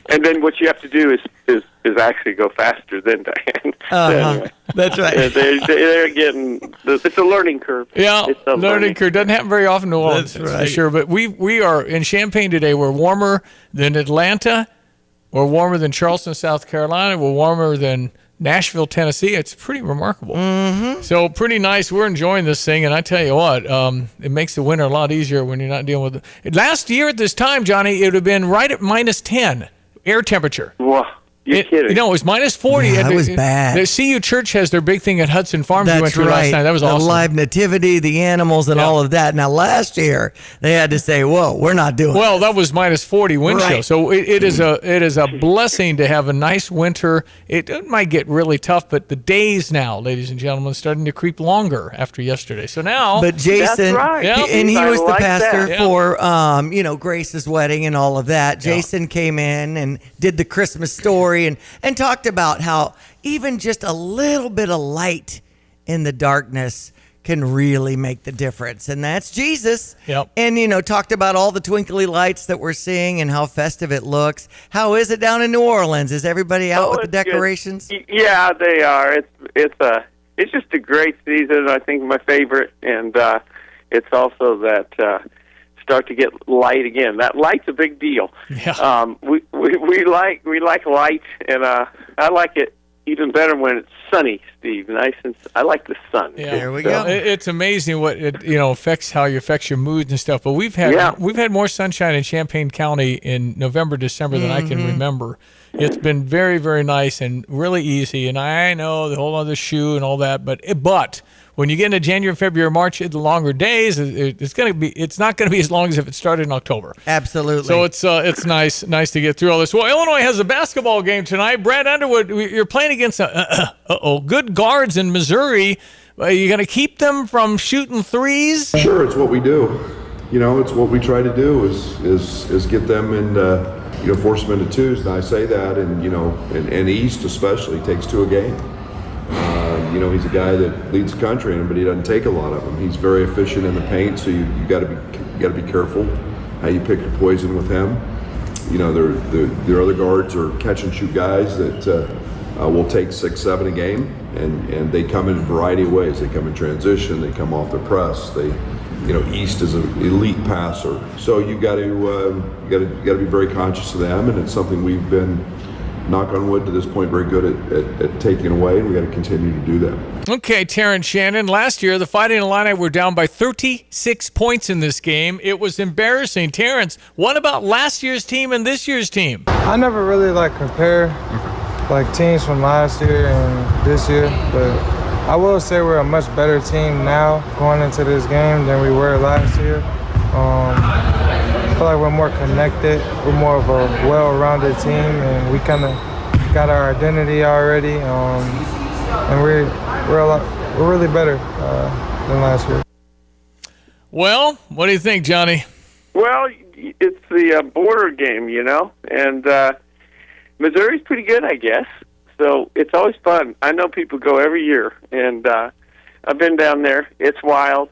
and then what you have to do is actually go faster than Diane. Anyway. That's right. They're getting. It's a learning curve. Yeah, it's a learning curve. Doesn't happen very often in New Orleans, that's right. for sure. But we are in Champaign today. We're warmer than Atlanta. We're warmer than Charleston, South Carolina. We're warmer than Nashville, Tennessee. It's pretty remarkable. Mm-hmm. So pretty nice. We're enjoying this thing, and I tell you what, it makes the winter a lot easier when you're not dealing with it. Last year at this time, Johnny, it would have been right at -10 air temperature. Whoa. You're kidding. No, it was -40. Yeah, that was bad. The CU Church has their big thing at Hudson Farms we went to last night. That was awesome. The live nativity, the animals, and all of that. Now, last year, they had to say, whoa, we're not doing Well, that was -40 wind chill. Right. So it is a blessing to have a nice winter. It might get really tough, but the days now, ladies and gentlemen, starting to creep longer after yesterday. So now. But Jason, That's right. and he was the like pastor that. for, Grace's wedding and all of that. Jason came in and did the Christmas story and talked about how even just a little bit of light in the darkness can really make the difference. And that's Jesus. Yep. And, talked about all the twinkly lights that we're seeing and how festive it looks. How is it down in New Orleans? Is everybody out with the decorations? Good. Yeah, they are. It's just a great season. I think my favorite. And it's also that start to get light again. That light's a big deal. Yeah. We like light, and I like it even better when it's sunny, Steve. Nice and I like the sun. Yeah. There we go. It's amazing what it affects how you affects your mood and stuff. But we've had more sunshine in Champaign County in November, December than I can remember. It's been very, very nice and really easy. And I know the whole other shoe and all that, but when you get into January, February, March, the longer days, it's not going to be as long as if it started in October. Absolutely. So it's nice to get through all this. Well, Illinois has a basketball game tonight. Brad Underwood, you're playing against good guards in Missouri. Are you going to keep them from shooting threes? Sure, it's what we do. It's what we try to do is get them in. Force them into twos, and I say that, and East especially takes two a game. He's a guy that leads the country, but he doesn't take a lot of them. He's very efficient in the paint, so you got to be careful how you pick your poison with him. Their other guards are catch and shoot guys that will take 6, 7 a game, and they come in a variety of ways. They come in transition, they come off the press. East is an elite passer, so you got to be very conscious of them, and it's something we've been, knock on wood, to this point very good at taking away, and we got to continue to do that. Okay, Terrence Shannon. Last year, the Fighting Illini were down by 36 points in this game. It was embarrassing. Terrence, what about last year's team and this year's team? I never really compare teams from last year and this year, but I will say we're a much better team now going into this game than we were last year. I feel like we're more connected. We're more of a well-rounded team, and we kind of got our identity already. And we're really better than last year. Well, what do you think, Johnny? Well, it's the border game, and Missouri's pretty good, I guess. So it's always fun. I know people go every year, and I've been down there. It's wild.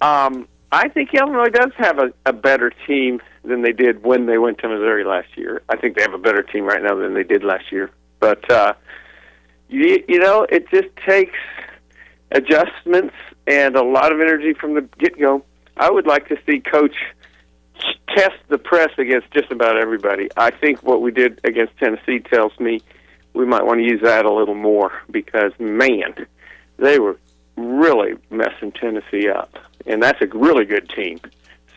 I think Illinois does have a better team than they did when they went to Missouri last year. I think they have a better team right now than they did last year. But, it just takes adjustments and a lot of energy from the get-go. I would like to see Coach test the press against just about everybody. I think what we did against Tennessee tells me we might want to use that a little more because, man, they were really messing Tennessee up. And that's a really good team.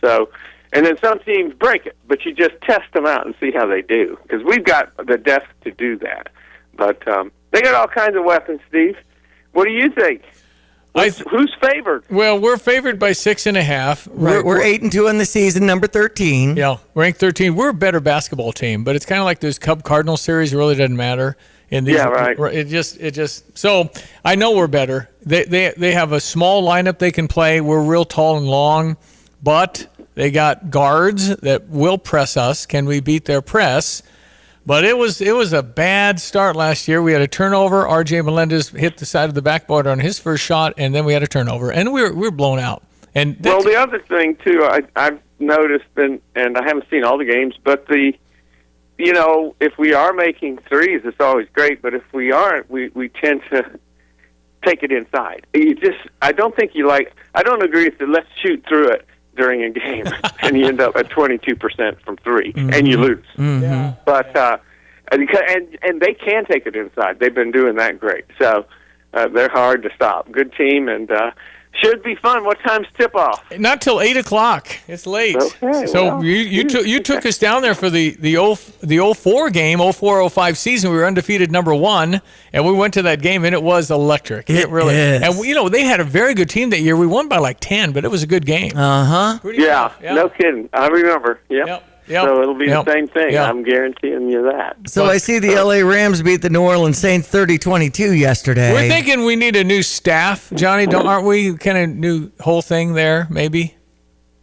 So, and then some teams break it, but you just test them out and see how they do because we've got the depth to do that. But they got all kinds of weapons, Steve. What do you think? Who's favored? Well, we're favored by 6.5. We're 8-2 in the season, number 13. Yeah, ranked 13. We're a better basketball team, but it's kind of like this Cub-Cardinal series. It really doesn't matter. Yeah, right. It just. So I know we're better. They have a small lineup they can play. We're real tall and long, but they got guards that will press us. Can we beat their press? But it was a bad start last year. We had a turnover. R.J. Melendez hit the side of the backboard on his first shot, and then we had a turnover, and we were blown out. And the other thing too, I've noticed, and I haven't seen all the games, but if we are making threes, it's always great. But if we aren't, we tend to take it inside. I don't agree with the let's shoot through it during a game, and you end up at 22% from three, and you lose. Mm-hmm. Yeah. But and they can take it inside. They've been doing that great. So they're hard to stop. Good team, and should be fun. What time's tip off? Not till 8:00. It's late. Okay, so you took us down there for the 04 game, 04-05 season. We were undefeated number 1, and we went to that game, and it was electric. It really is. And they had a very good team that year. We won by like 10, but it was a good game. Yeah, no kidding. I remember. Yep. So it'll be the same thing. Yep. I'm guaranteeing you that. So I see the LA Rams beat the New Orleans Saints 30-22 yesterday. We're thinking we need a new staff, Johnny. Aren't we? Kind of new whole thing there, maybe?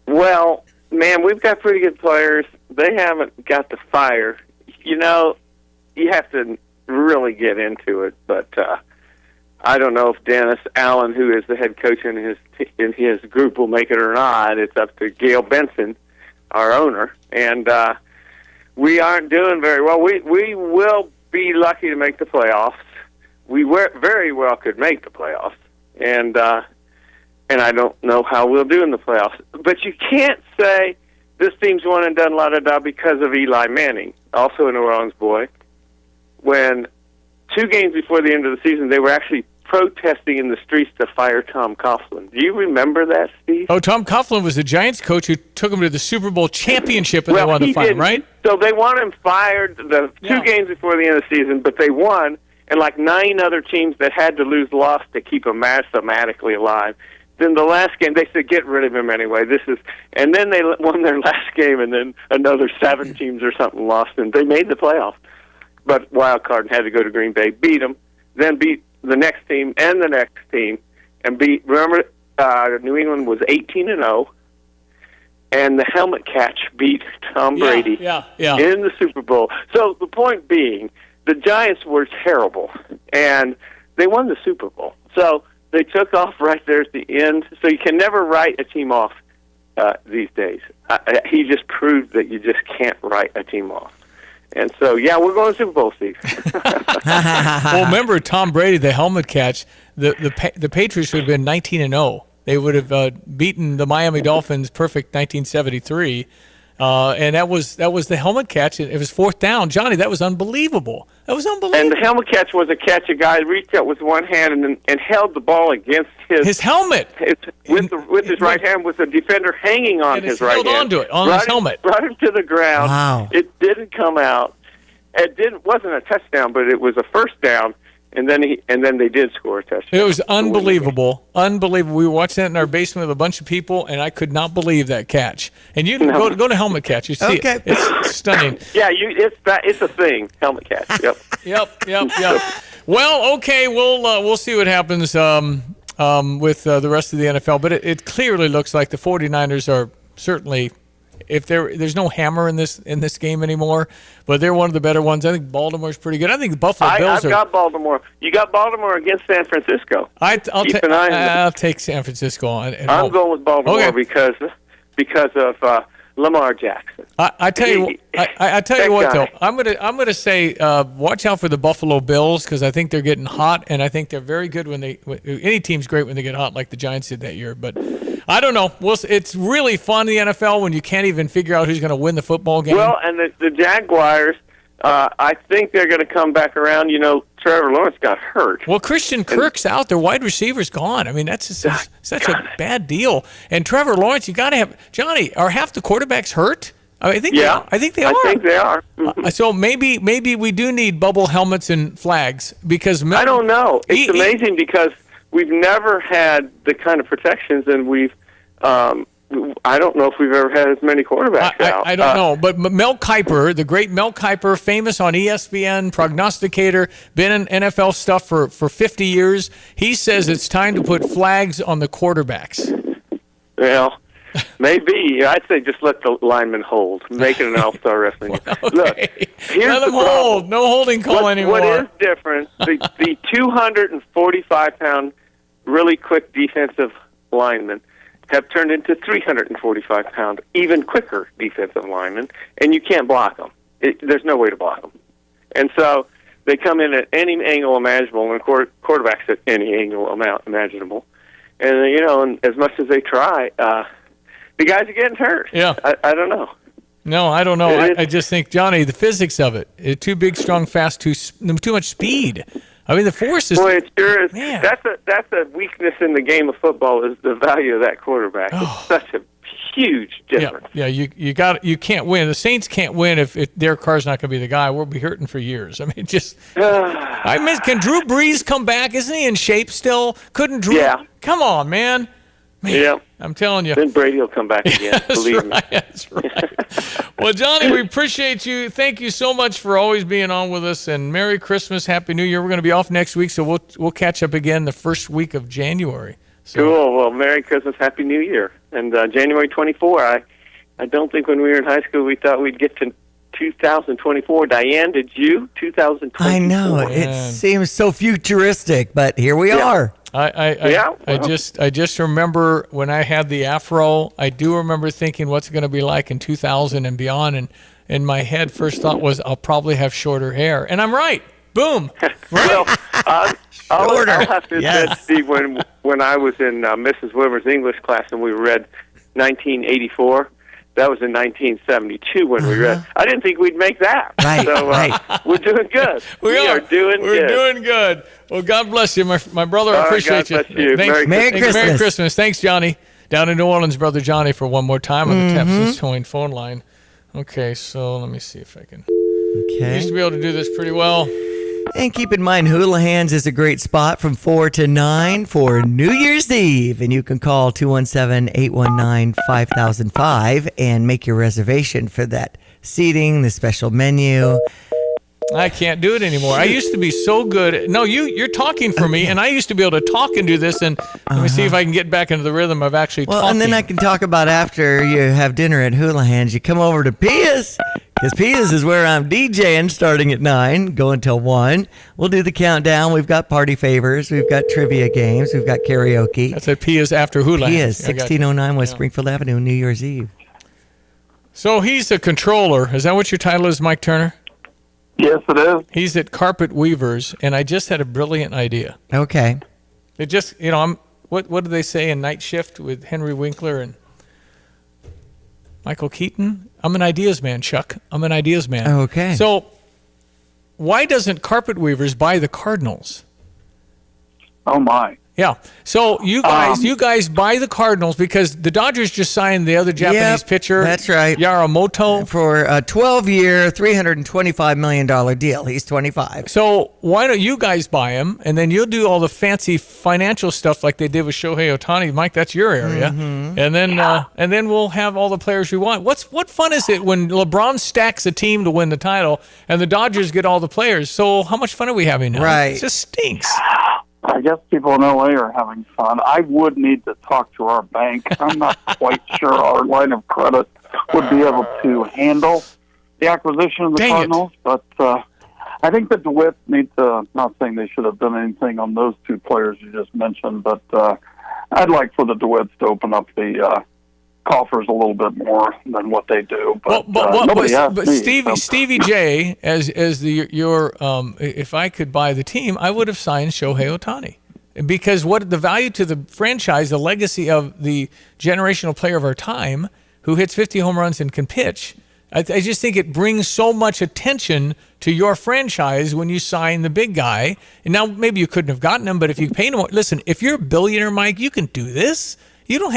Well, man, we've got pretty good players. They haven't got the fire. You have to really get into it. But I don't know if Dennis Allen, who is the head coach in his group, will make it or not. It's up to Gail Benson, our owner, and we aren't doing very well. We will be lucky to make the playoffs. We very well could make the playoffs, and I don't know how we'll do in the playoffs. But you can't say this team's won and done la-da-da because of Eli Manning, also a New Orleans boy, when 2 games before the end of the season, they were actually protesting in the streets to fire Tom Coughlin. Do you remember that, Steve? Oh, Tom Coughlin was the Giants coach who took him to the Super Bowl championship, and they won the final, right? So they want him fired the 2 games before the end of the season, but they won, and like 9 other teams that had to lose lost to keep him mathematically alive. Then the last game, they said, get rid of him anyway. And then they won their last game, and then another 7 teams or something lost, and they made the playoffs. But wild card and had to go to Green Bay, beat them, then beat the next team and the next team, and beat. Remember, New England was 18-0, and the helmet catch beat Tom Brady in the Super Bowl. So the point being, the Giants were terrible, and they won the Super Bowl. So they took off right there at the end. So you can never write a team off these days. He just proved that you just can't write a team off. And so, yeah, we're going to Super Bowl, Steve. Well, remember Tom Brady, the helmet catch. The Patriots would have been 19-0. They would have beaten the Miami Dolphins, perfect 1973. And that was the helmet catch. It was 4th down. Johnny, that was unbelievable. That was unbelievable. And the helmet catch was a catch a guy reached out with one hand and held the ball against his helmet. With his right hand, with the defender hanging on his right hand. Held onto it, on his helmet. Brought him to the ground. Wow. It didn't come out. Wasn't a touchdown, but it was a first down. And then they did score a touchdown. It was unbelievable. Unbelievable. We were watching that in our basement with a bunch of people, and I could not believe that catch. And you can go to helmet catch. You see it. It's stunning. Yeah, it's a thing. Helmet catch. Yep. Yep. Well, okay, we'll see what happens with the rest of the NFL. But it clearly looks like the 49ers are certainly, if there's no hammer in this game anymore, but they're one of the better ones. I think Baltimore's pretty good. I think the Buffalo Bills I've got Baltimore. You got Baltimore against San Francisco. I'll take San Francisco on. I'm going with Baltimore because of Lamar Jackson. I tell you what though, I'm gonna say watch out for the Buffalo Bills because I think they're getting hot, and I think they're very good when any team's great when they get hot like the Giants did that year, but. I don't know. It's really fun in the NFL when you can't even figure out who's going to win the football game. Well, and the Jaguars, I think they're going to come back around. You know, Trevor Lawrence got hurt. Well, Christian Kirk's out. Their wide receiver's gone. I mean, that's such a bad deal. And Trevor Lawrence, you got to have Johnny. Are half the quarterbacks hurt? I think they are. I think they are. So maybe we do need bubble helmets and flags because I don't know. It's amazing because we've never had the kind of protections, and we've. I don't know if we've ever had as many quarterbacks out. I don't know, but Mel Kiper, the great Mel Kiper, famous on ESPN, prognosticator, been in NFL stuff for 50 years. He says it's time to put flags on the quarterbacks. Well, maybe. I'd say just let the linemen hold. Make it an all-star wrestling. Okay. Look, here's let them hold. No holding call anymore. What is different, the 245-pound, really quick defensive linemen have turned into 345-pound, even quicker defensive linemen, and you can't block them. There's no way to block them. And so they come in at any angle imaginable, and quarterbacks at any angle imaginable. And, and as much as they try, the guys are getting hurt. Yeah. I don't know. No, I don't know. I just think, Johnny, the physics of it, too big, strong, fast, too much speed. I mean, the force is. Boy, it sure is. Man. That's a weakness in the game of football is the value of that quarterback. It's such a huge difference. Yeah, you can't win. The Saints can't win if Derek Carr's not going to be the guy. We'll be hurting for years. I mean, can Drew Brees come back? Isn't he in shape still? Couldn't Drew? Yeah. Come on, man. Yeah. I'm telling you. Then Brady will come back again. Believe me. That's right. Well, Johnny, we appreciate you. Thank you so much for always being on with us. And Merry Christmas, Happy New Year. We're going to be off next week, so we'll catch up again the first week of January. So. Cool. Well, Merry Christmas, Happy New Year. And January 24, I don't think when we were in high school we thought we'd get to 2024. Diane, did you? 2024. I know. It seems so futuristic, but here we are. I just remember when I had the afro, I do remember thinking what's it going to be like in 2000 and beyond. And in my head, first thought was I'll probably have shorter hair. And I'm right. Boom. Well, I'll have to admit, Steve, when I was in Mrs. Wimmer's English class and we read 1984, That was in 1972 when we read. I didn't think we'd make that. Right, So we're doing good. We are doing We're good. doing good. Well, God bless you, my brother. I All right, appreciate God you. bless you. Thanks. Merry Thanks. Merry Christmas. Christmas. Thanks, Johnny. Down in New Orleans, Brother Johnny, for one more time on the Texas Towing phone line. Okay, so let me see if I can. Okay. Used to be able to do this pretty well. And keep in mind, Houlihan's is a great spot from 4 to 9 for New Year's Eve. And you can call 217-819-5005 and make your reservation for that seating, the special menu. I can't do it anymore. I used to be so good. No, you're talking for me, and I used to be able to talk and do this. And let me see if I can get back into the rhythm of actually talking. And then I can talk about after you have dinner at Houlihan's, you come over to Pia's, because Pia's is where I'm DJing starting at 9, going till 1. We'll do the countdown. We've got party favors. We've got trivia games. We've got karaoke. That's at Pia's after Houlihan's. Pia's, 1609 West Springfield Avenue, New Year's Eve. So he's a controller. Is that what your title is, Mike Turner? Yes, it is. He's at Carpet Weavers, and I just had a brilliant idea. Okay. It just, what do they say in Night Shift with Henry Winkler and Michael Keaton? I'm an ideas man, Chuck. I'm an ideas man. Okay. So why doesn't Carpet Weavers buy the Cardinals? Oh, my. Yeah. So you guys buy the Cardinals because the Dodgers just signed the other Japanese pitcher. That's right. Yamamoto. For a 12-year, $325 million deal. He's 25. So why don't you guys buy him, and then you'll do all the fancy financial stuff like they did with Shohei Ohtani. Mike, that's your area. And then we'll have all the players we want. What fun is it when LeBron stacks a team to win the title, and the Dodgers get all the players? So how much fun are we having now? Right. It just stinks. I guess people in LA are having fun. I would need to talk to our bank. I'm not quite sure our line of credit would be able to handle the acquisition of the Cardinals. But I think the DeWitt needs to, not saying they should have done anything on those two players you just mentioned, but I'd like for the DeWitts to open up the coffers a little bit more than what they do. But Stevie Jay, if I could buy the team, I would have signed Shohei Ohtani, because what the value to the franchise, the legacy of the generational player of our time who hits 50 home runs and can pitch. I just think it brings so much attention to your franchise when you sign the big guy. And now maybe you couldn't have gotten him, but if you paid him, listen, if you're a billionaire, Mike, you can do this. You don't.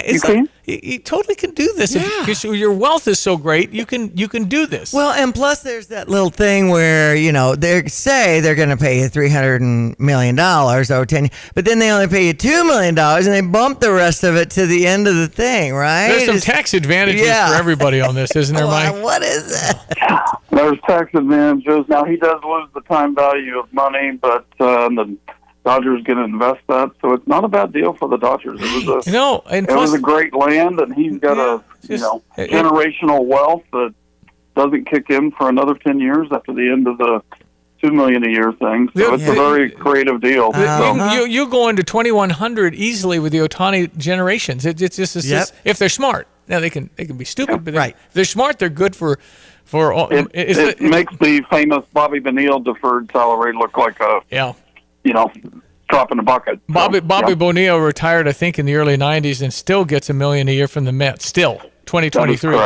You totally can do this. Yeah. If your wealth is so great, you can do this. Well, and plus there's that little thing where they say they're going to pay you $300 million over 10, but then they only pay you $2 million, and they bump the rest of it to the end of the thing, right? There's some tax advantages for everybody on this, isn't there, Mike? What is it? There's tax advantages. Now, he does lose the time value of money, but the Dodgers going to invest that, so it's not a bad deal for the Dodgers. It was a great land, and he's got generational wealth that doesn't kick in for another 10 years after the end of the $2 million a year thing. So it's a very creative deal. You go into 2,100 easily with the Ohtani generations. It's just if they're smart. Now they can be stupid, but if they're smart, they're good for. It makes the famous Bobby Bonilla deferred salary look like a drop in the bucket. Bobby Bonilla retired, I think, in the early 90s and still gets $1 million a year from the Mets. Still, 2023.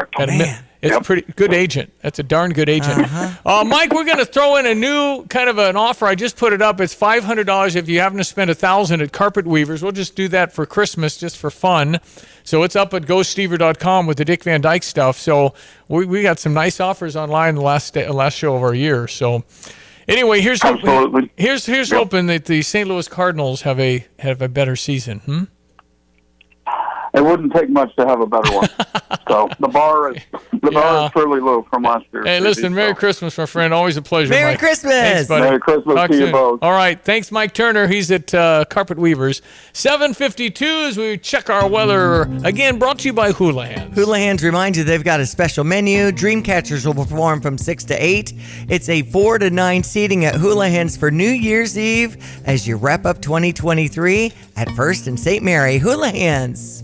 It's a pretty good agent. That's a darn good agent. Mike, we're going to throw in a new kind of an offer. I just put it up. It's $500 if you happen to spend $1,000 at Carpet Weavers. We'll just do that for Christmas, just for fun. So it's up at GoStever.com with the Dick Van Dyke stuff. So we got some nice offers online the last show of our year. So. Anyway, here's hoping that the St. Louis Cardinals have a better season. It wouldn't take much to have a better one. So the bar is fairly low from last year. Hey, listen, Merry Christmas, my friend. Always a pleasure, Merry Mike. Christmas. Thanks, buddy. Merry Christmas Talk to soon. you both. All right. Thanks, Mike Turner. He's at Carpet Weavers. 7:52 as we check our weather. Again, brought to you by Houlihan's. Houlihan's reminds you they've got a special menu. Dreamcatchers will perform from 6 to 8. It's a 4 to 9 seating at Houlihan's for New Year's Eve as you wrap up 2023 at First and St. Mary. Houlihan's.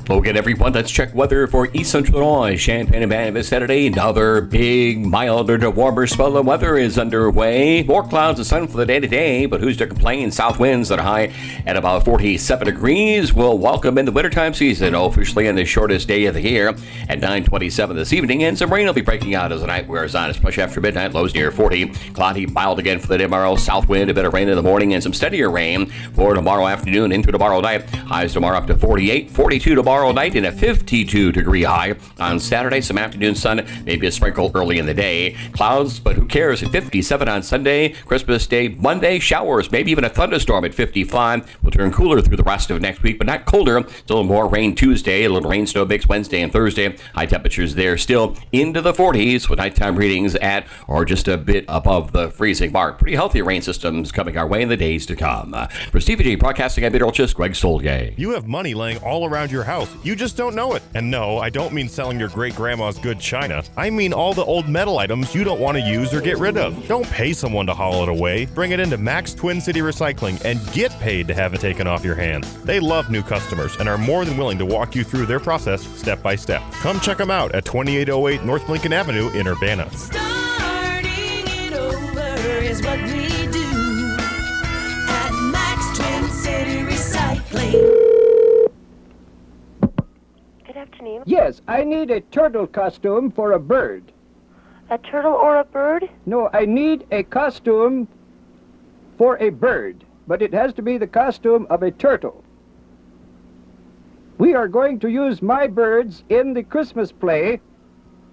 Well, again, everyone, let's check weather for East Central Illinois, Champaign and Banff Saturday. Another big, milder to warmer spell of weather is underway. More clouds and sun for the day today, but who's to complain? South winds that are high at about 47 degrees will welcome in the wintertime season, officially on the shortest day of the year at 9:27 this evening. And some rain will be breaking out as the night wears on, especially after midnight. Lows near 40. Cloudy, mild again for the day tomorrow. South wind, a bit of rain in the morning, and some steadier rain for tomorrow afternoon into tomorrow night. Highs tomorrow up to 48, 42 tomorrow night, and a 52-degree high on Saturday. Some afternoon sun, maybe a sprinkle early in the day. Clouds, but who cares? At 57 on Sunday. Christmas Day, Monday, showers, maybe even a thunderstorm at 55. Will turn cooler through the rest of next week, but not colder. Still more rain Tuesday, a little rain snow mix Wednesday and Thursday. High temperatures there still into the 40s with nighttime readings at or just a bit above the freezing mark. Pretty healthy rain systems coming our way in the days to come. For Stevie Jay Broadcasting, I'm meteorologist Greg Solgay. You have money laying all around your house. You just don't know it. And no, I don't mean selling your great-grandma's good china. I mean all the old metal items you don't want to use or get rid of. Don't pay someone to haul it away. Bring it into Max Twin City Recycling and get paid to have it taken off your hands. They love new customers and are more than willing to walk you through their process step by step. Come check them out at 2808 North Lincoln Avenue in Urbana. Starting it over is what we do at Max Twin City Recycling. Good afternoon. Yes, I need a turtle costume for a bird. A turtle or a bird? No, I need a costume for a bird, but it has to be the costume of a turtle. We are going to use my birds in the Christmas play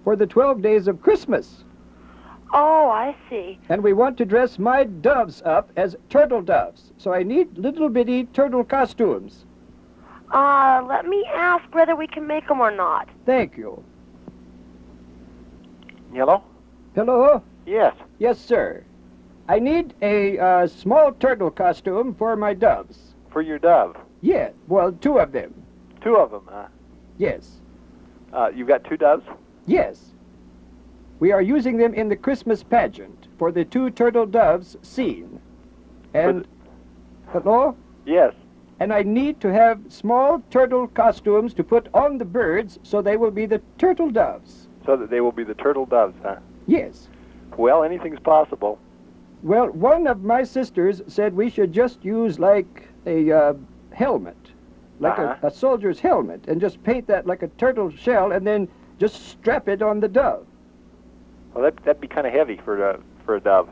for the 12 days of Christmas. Oh, I see. And we want to dress my doves up as turtle doves. So I need little bitty turtle costumes. Let me ask whether we can make them or not. Thank you. Hello? Hello? Yes. Yes, sir. I need a small turtle costume for my doves. For your dove? Yeah, well, 2 of them. 2 of them, huh? Yes. You've got 2 doves? Yes. We are using them in the Christmas pageant for the 2 turtle doves scene. And, hello? Yes. And I need to have small turtle costumes to put on the birds so they will be the turtle doves. So that they will be the turtle doves, huh? Yes. Well, anything's possible. Well, one of my sisters said we should just use like a helmet, like a soldier's helmet, and just paint that like a turtle shell and then just strap it on the dove. Well, that'd be kind of heavy for a dove.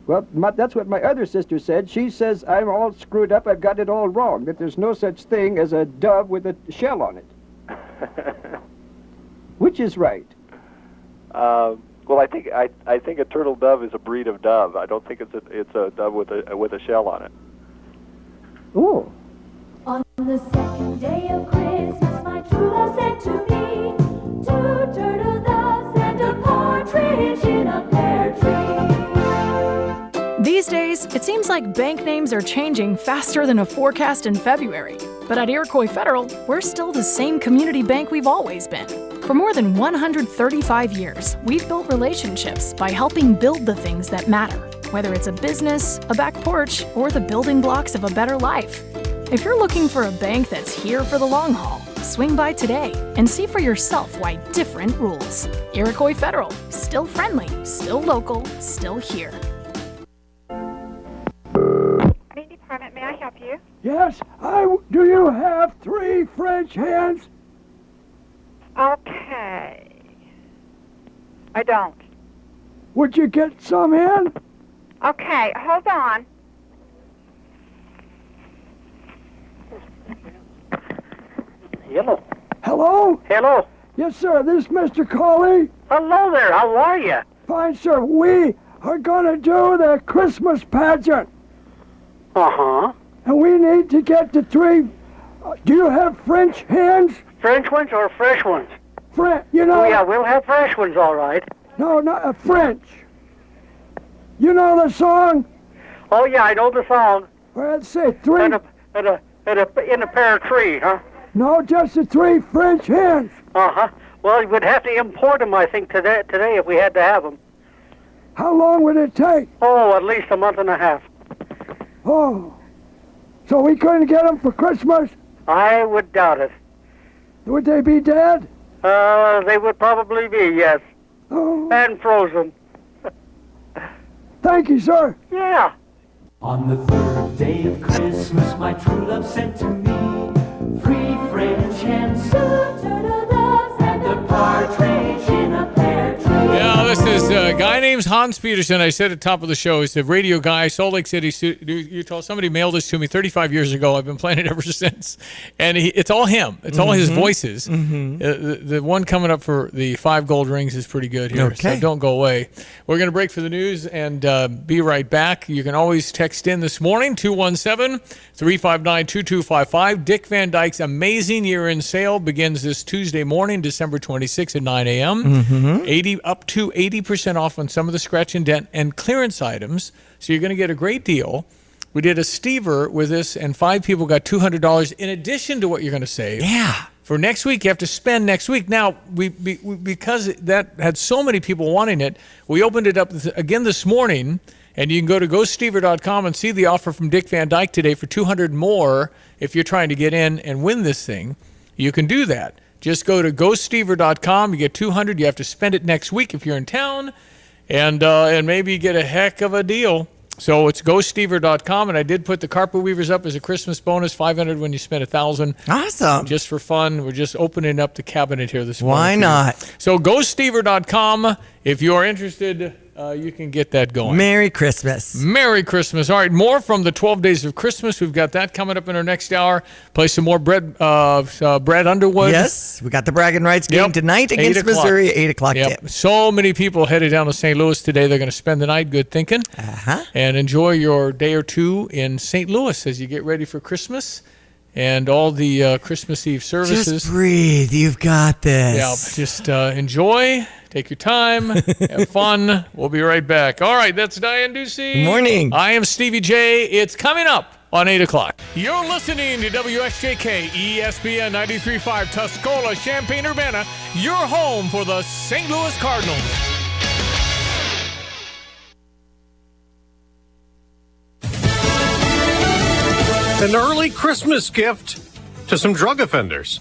Well, that's what my other sister said. She says I'm all screwed up, I've got it all wrong, that there's no such thing as a dove with a shell on it. Which is right? Well, I think a turtle dove is a breed of dove. I don't think it's a dove with a shell on it. Oh. On the second day of Christmas, my true love said to me, 2 turtle doves and a partridge in a pear tree. These days, it seems like bank names are changing faster than a forecast in February. But at Iroquois Federal, we're still the same community bank we've always been. For more than 135 years, we've built relationships by helping build the things that matter, whether it's a business, a back porch, or the building blocks of a better life. If you're looking for a bank that's here for the long haul, swing by today and see for yourself why different rules. Iroquois Federal, still friendly, still local, still here. Main department, may I help you? Yes, do you have 3 French hens? Okay. I don't. Would you get some in? Okay, hold on. Hello. Hello? Hello. Yes, sir, this is Mr. Colley. Hello there. How are you? Fine, sir. We are going to do the Christmas pageant. Uh-huh. And we need to get the 3... do you have French hens? French ones or fresh ones? You know... Oh, yeah, we'll have fresh ones, all right. No, not French. You know the song? Oh, yeah, I know the song. Well, let's say 3... in a pear tree, huh? No, just the 3 French hens. Uh-huh. Well, we'd have to import them, I think, today if we had to have them. How long would it take? Oh, at least a month and a half. Oh. So we couldn't get them for Christmas? I would doubt it. Would they be dead? They would probably be, yes. Oh. And frozen. Thank you, sir. Yeah. On the third day of Christmas, my true love sent to me 3 French hens, 2 turtle doves, and a partridge in a pear tree. Yeah, this is a guy named Hans Peterson. I said at the top of the show, he's a radio guy, Salt Lake City, Utah. Somebody mailed this to me 35 years ago. I've been playing it ever since. And it's all him. It's all his voices. The one coming up for the 5 gold rings is pretty good here. Okay. So don't go away. We're going to break for the news and be right back. You can always text in this morning, 217-359-2255. Dick Van Dyke's amazing year-end sale begins this Tuesday morning, December 26th at 9 a.m. Up to 80% off on some of the scratch and dent and clearance items. So you're going to get a great deal. We did a Stever with this, and 5 people got $200 in addition to what you're going to save. Yeah. For next week, you have to spend next week. Now, we because that had so many people wanting it, we opened it up again this morning, and you can go to GoStever.com and see the offer from Dick Van Dyke today for $200 more if you're trying to get in and win this thing. You can do that. Just go to GoStever.com. You get $200. You have to spend it next week if you're in town, and maybe you get a heck of a deal. So it's GoStever.com, and I did put the carpet weavers up as a Christmas bonus, $500 when you spend $1,000. Awesome. Just for fun. We're just opening up the cabinet here this morning. Why not? So GoStever.com. If you are interested, you can get that going. Merry Christmas. Merry Christmas. All right, more from the 12 Days of Christmas. We've got that coming up in our next hour. Play some more Brad Underwood. Yes, we got the bragging rights game tonight against Missouri, 8 o'clock tip. So many people headed down to St. Louis today. They're going to spend the night good thinking and enjoy your day or two in St. Louis as you get ready for Christmas and all the Christmas Eve services. Just breathe. You've got this. Yeah, just enjoy. Take your time. Have fun. We'll be right back. All right, that's Diane Ducey. Good morning. I am Stevie J. It's coming up on 8 o'clock. You're listening to WSJK ESPN 93.5 Tuscola, Champaign-Urbana, your home for the St. Louis Cardinals. An early Christmas gift to some drug offenders.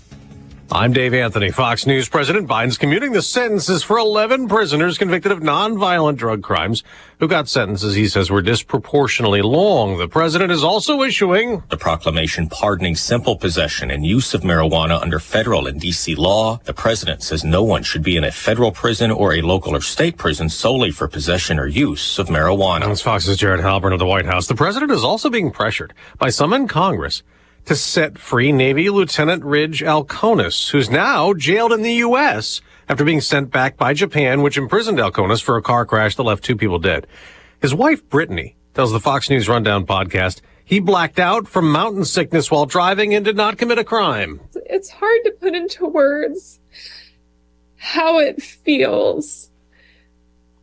I'm Dave Anthony, Fox News. President Biden's commuting the sentences for 11 prisoners convicted of nonviolent drug crimes who got sentences he says were disproportionately long. The president is also issuing the proclamation pardoning simple possession and use of marijuana under federal and D.C. law. The president says no one should be in a federal prison or a local or state prison solely for possession or use of marijuana. That's Fox's Jared Halpern of the White House. The president is also being pressured by some in Congress to set free Navy Lieutenant Ridge Alconis, who's now jailed in the U.S. after being sent back by Japan, which imprisoned Alconis for a car crash that left 2 people dead. His wife, Brittany, tells the Fox News Rundown podcast he blacked out from mountain sickness while driving and did not commit a crime. It's hard to put into words how it feels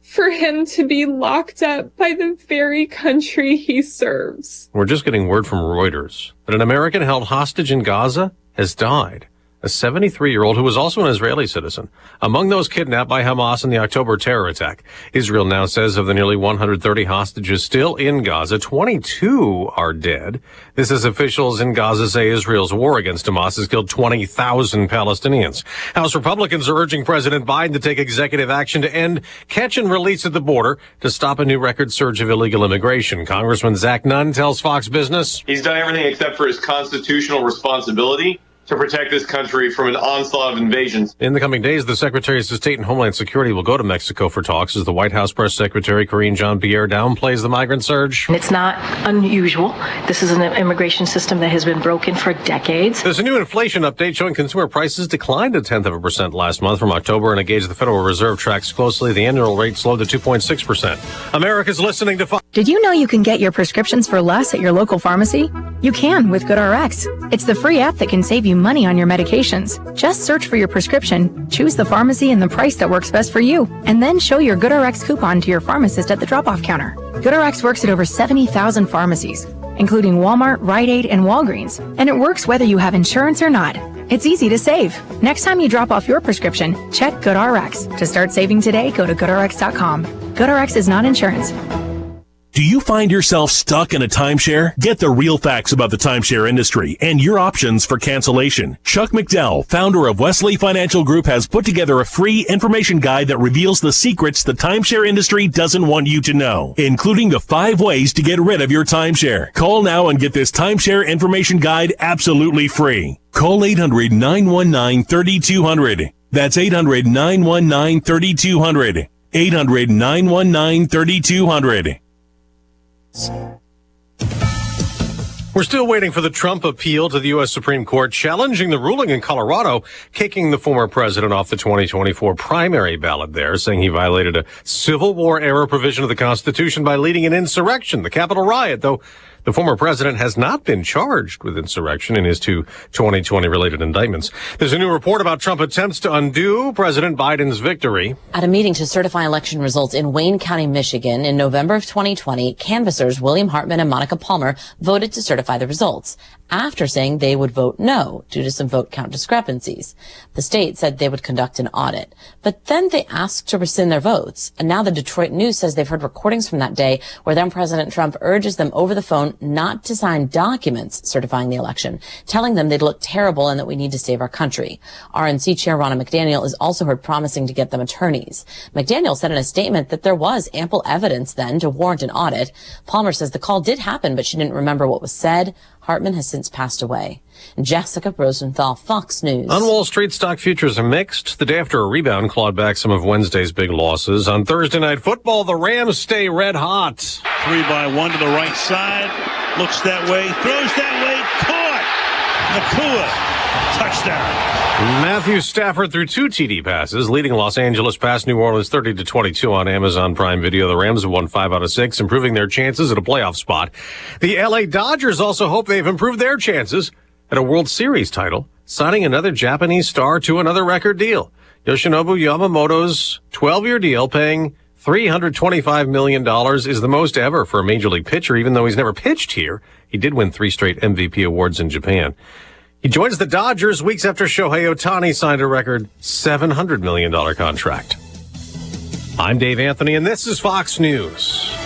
for him to be locked up by the very country he serves. We're just getting word from Reuters that an American held hostage in Gaza has died. A 73-year-old who was also an Israeli citizen, among those kidnapped by Hamas in the October terror attack. Israel now says of the nearly 130 hostages still in Gaza, 22 are dead. This as officials in Gaza say Israel's war against Hamas has killed 20,000 Palestinians. House Republicans are urging President Biden to take executive action to end catch and release at the border to stop a new record surge of illegal immigration. Congressman Zach Nunn tells Fox Business he's done everything except for his constitutional responsibility to protect this country from an onslaught of invasions. In the coming days, the Secretaries of State and Homeland Security will go to Mexico for talks as the White House Press Secretary Karine Jean-Pierre downplays the migrant surge. It's not unusual. This is an immigration system that has been broken for decades. There's a new inflation update showing consumer prices declined 0.1% last month from October, and a gauge the Federal Reserve tracks closely. The annual rate slowed to 2.6%. America's listening to Fox. Did you know you can get your prescriptions for less at your local pharmacy? You can with GoodRx. It's the free app that can save you money on your medications. Just search for your prescription, choose the pharmacy and the price that works best for you, and then show your GoodRx coupon to your pharmacist at the drop-off counter. GoodRx works at over 70,000 pharmacies, including Walmart, Rite Aid, and Walgreens, and it works whether you have insurance or not. It's easy to save. Next time you drop off your prescription, check GoodRx. To start saving today, go to GoodRx.com. GoodRx is not insurance. Do you find yourself stuck in a timeshare? Get the real facts about the timeshare industry and your options for cancellation. Chuck McDowell, founder of Wesley Financial Group, has put together a free information guide that reveals the secrets the timeshare industry doesn't want you to know, including the 5 ways to get rid of your timeshare. Call now and get this timeshare information guide absolutely free. Call 800-919-3200. That's 800-919-3200. 800-919-3200. We're still waiting for the Trump appeal to the U.S. Supreme Court challenging the ruling in Colorado, kicking the former president off the 2024 primary ballot there, saying he violated a Civil War-era provision of the Constitution by leading an insurrection, the Capitol riot, though the former president has not been charged with insurrection in his 2 2020-related indictments. There's a new report about Trump attempts to undo President Biden's victory. At a meeting to certify election results in Wayne County, Michigan, in November of 2020, canvassers William Hartman and Monica Palmer voted to certify the results, after saying they would vote no due to some vote count discrepancies. The state said they would conduct an audit, but then they asked to rescind their votes. And now the Detroit News says they've heard recordings from that day where then President Trump urges them over the phone not to sign documents certifying the election, telling them they'd look terrible and that we need to save our country. RNC Chair Ronna McDaniel is also heard promising to get them attorneys. McDaniel said in a statement that there was ample evidence then to warrant an audit. Palmer says the call did happen, but she didn't remember what was said. Hartman has since passed away. Jessica Rosenthal, Fox News. On Wall Street, stock futures are mixed. The day after a rebound clawed back some of Wednesday's big losses. On Thursday Night Football, the Rams stay red hot. 3-by-1 to the right side. Looks that way. Throws that way. Caught. Nakua. Touchdown. Matthew Stafford threw 2 TD passes, leading Los Angeles past New Orleans 30-22 on Amazon Prime Video. The Rams have won 5 out of 6, improving their chances at a playoff spot. The LA Dodgers also hope they've improved their chances at a World Series title, signing another Japanese star to another record deal. Yoshinobu Yamamoto's 12-year deal, paying $325 million, is the most ever for a major league pitcher, even though he's never pitched here. He did win 3 straight MVP awards in Japan. He joins the Dodgers weeks after Shohei Ohtani signed a record $700 million contract. I'm Dave Anthony, and this is Fox News.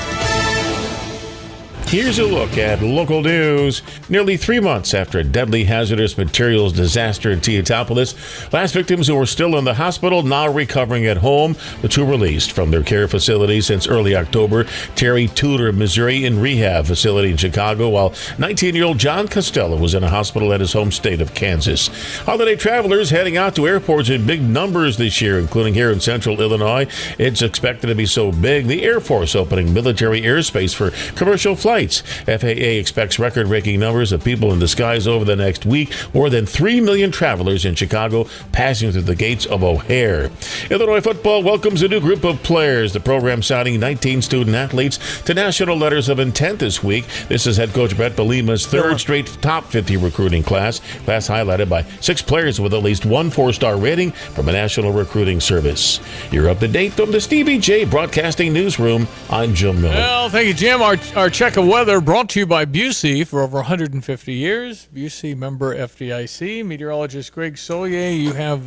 Here's a look at local news. Nearly 3 months after a deadly hazardous materials disaster in Teotipolis, last victims who were still in the hospital now recovering at home. The 2 released from their care facility since early October. Terry Tudor of Missouri in rehab facility in Chicago, while 19-year-old John Costello was in a hospital at his home state of Kansas. Holiday travelers heading out to airports in big numbers this year, including here in central Illinois. It's expected to be so big, the Air Force opening military airspace for commercial flights. FAA expects record-breaking numbers of people in the skies over the next week. More than 3 million travelers in Chicago passing through the gates of O'Hare. Illinois football welcomes a new group of players. The program signing 19 student-athletes to national letters of intent this week. This is head coach Brett Belima's 3rd straight top 50 recruiting class. Class highlighted by 6 players with at least 1 4-star rating from a national recruiting service. You're up to date from the Stevie Jay Broadcasting Newsroom. I'm Jim Miller. Well, thank you, Jim. Our check of weather brought to you by Busey for over 150 years. Busey member FDIC. Meteorologist Greg Solier, you have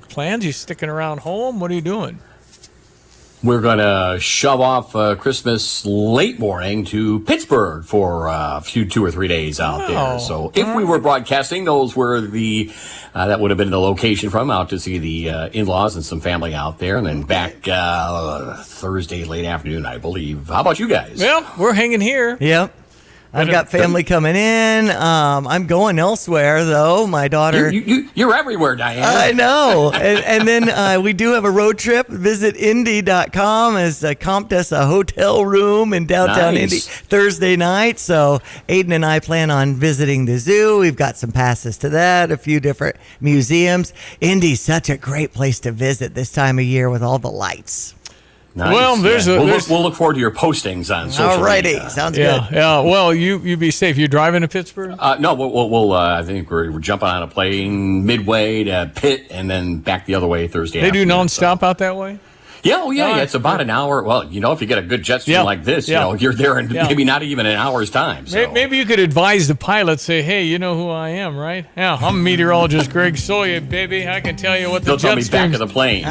plans? You sticking around home? What are you doing? We're going to shove off Christmas late morning to Pittsburgh for a few 2 or 3 days out there. So if we were broadcasting, those were the that would have been the location from, out to see the in-laws and some family out there, and then back Thursday late afternoon, I believe. How about you guys? Well, we're hanging here. Yep. I've got family coming in. I'm going elsewhere, though. My daughter... You're everywhere, Diane. I know. And then we do have a road trip. Visit Indy.com as comped us a hotel room in downtown Indy Thursday night. So Aiden and I plan on visiting the zoo. We've got some passes to that, a few different museums. Indy's such a great place to visit this time of year with all the lights. Nice. Well, we'll look forward to your postings on social media. Alrighty, sounds good. Yeah. Well, you be safe. You driving to Pittsburgh? No, we'll I think we're jumping on a plane midway to Pitt and then back the other way Thursday. They do nonstop out that way. Yeah, yeah. It's about an hour. Well, if you get a good jet stream like this, you're there in maybe not even an hour's time. So. Maybe you could advise the pilot, say, hey, you know who I am, right? Yeah, I'm meteorologist Greg Solye, baby. I can tell you what the They'll jet tell me back of the plane.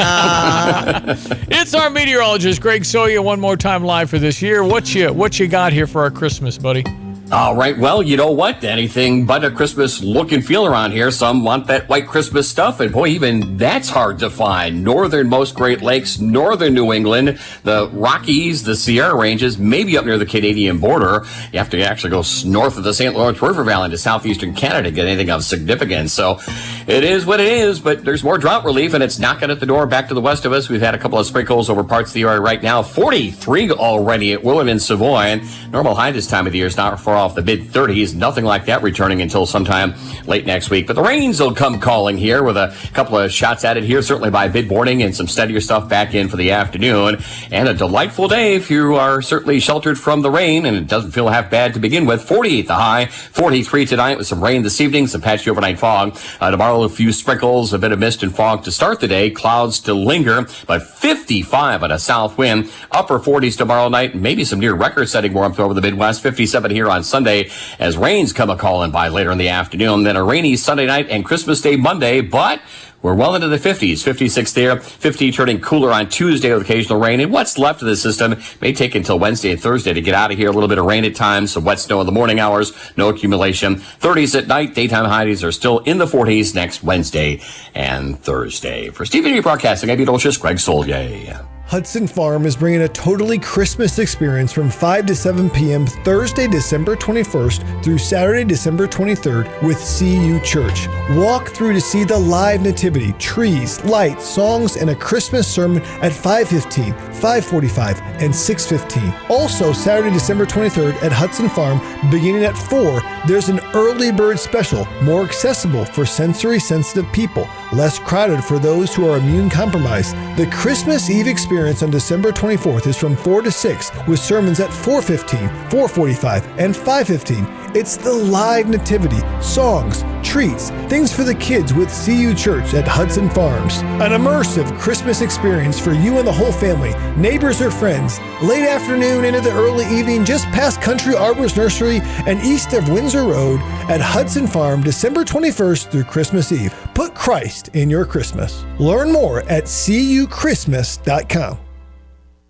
It's our meteorologist Greg Solye one more time live for this year. What you got here for our Christmas, buddy? All right. Well, you know what? Anything but a Christmas look and feel around here. Some want that white Christmas stuff, and boy, even that's hard to find. Northernmost Great Lakes, northern New England, the Rockies, the Sierra Ranges, maybe up near the Canadian border. You have to actually go north of the St. Lawrence River Valley to southeastern Canada to get anything of significance. So it is what it is, but there's more drought relief, and it's knocking at the door back to the west of us. We've had a couple of sprinkles over parts of the area right now. 43 already at Willard and Savoy. And normal high this time of the year is not far off the mid-30s. Nothing like that returning until sometime late next week. But the rains will come calling here with a couple of shots at it here, certainly by mid-morning, and some steadier stuff back in for the afternoon. And a delightful day if you are certainly sheltered from the rain, and it doesn't feel half bad to begin with. 48 the high, 43 tonight with some rain this evening, some patchy overnight fog. Tomorrow, a few sprinkles, a bit of mist and fog to start the day. Clouds still linger, but 55 on a south wind. Upper 40s tomorrow night, maybe some near record-setting warmth over the Midwest. 57 here on Sunday as rains come a-calling by later in the afternoon. Then a rainy Sunday night and Christmas Day Monday, but we're well into the 50s. 56 there, 50 turning cooler on Tuesday with occasional rain. And what's left of the system may take until Wednesday and Thursday to get out of here. A little bit of rain at times, some wet snow in the morning hours, no accumulation. 30s at night, daytime highs are still in the 40s next Wednesday and Thursday. For Stevie Jay Broadcasting, I'm meteorologist Greg Solye. Hudson Farm is bringing a totally Christmas experience from 5 to 7 p.m. Thursday, December 21st through Saturday, December 23rd with CU Church. Walk through to see the live nativity, trees, lights, songs, and a Christmas sermon at 5:15, 5:45, and 6:15. Also, Saturday, December 23rd at Hudson Farm, beginning at 4, there's an early bird special, more accessible for sensory-sensitive people, less crowded for those who are immune compromised. The Christmas Eve experience on December 24th is from 4 to 6 with sermons at 4:15, 4:45, and 5:15. It's the live nativity, songs, treats, things for the kids with CU Church at Hudson Farms. An immersive Christmas experience for you and the whole family, neighbors or friends. Late afternoon into the early evening just past Country Arbors Nursery and east of Windsor Road at Hudson Farm, December 21st through Christmas Eve. Put Christ in your Christmas. Learn more at cuchristmas.com.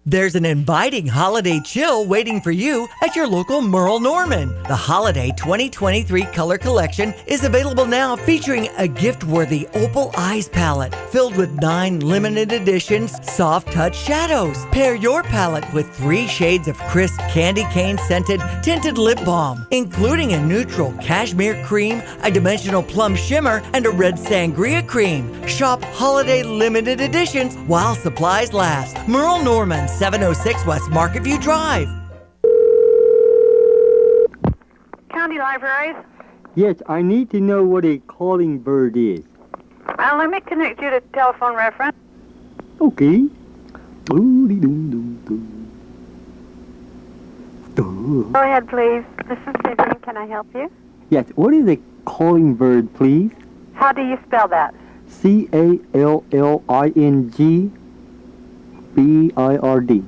There's an inviting holiday chill waiting for you at your local Merle Norman. The Holiday 2023 Color Collection is available now, featuring a gift-worthy Opal Eyes palette filled with 9 limited editions soft touch shadows. Pair your palette with 3 shades of crisp candy cane scented tinted lip balm, including a neutral cashmere cream, a dimensional plum shimmer, and a red sangria cream. Shop holiday limited editions while supplies last. Merle Norman, 706 West Marketview Drive. County Libraries. Yes, I need to know what a calling bird is. Let me connect you to telephone reference. Okay. Go ahead, please. This is Vivian. Can I help you? Yes, what is a calling bird, please? How do you spell that? CALLINGBIRD.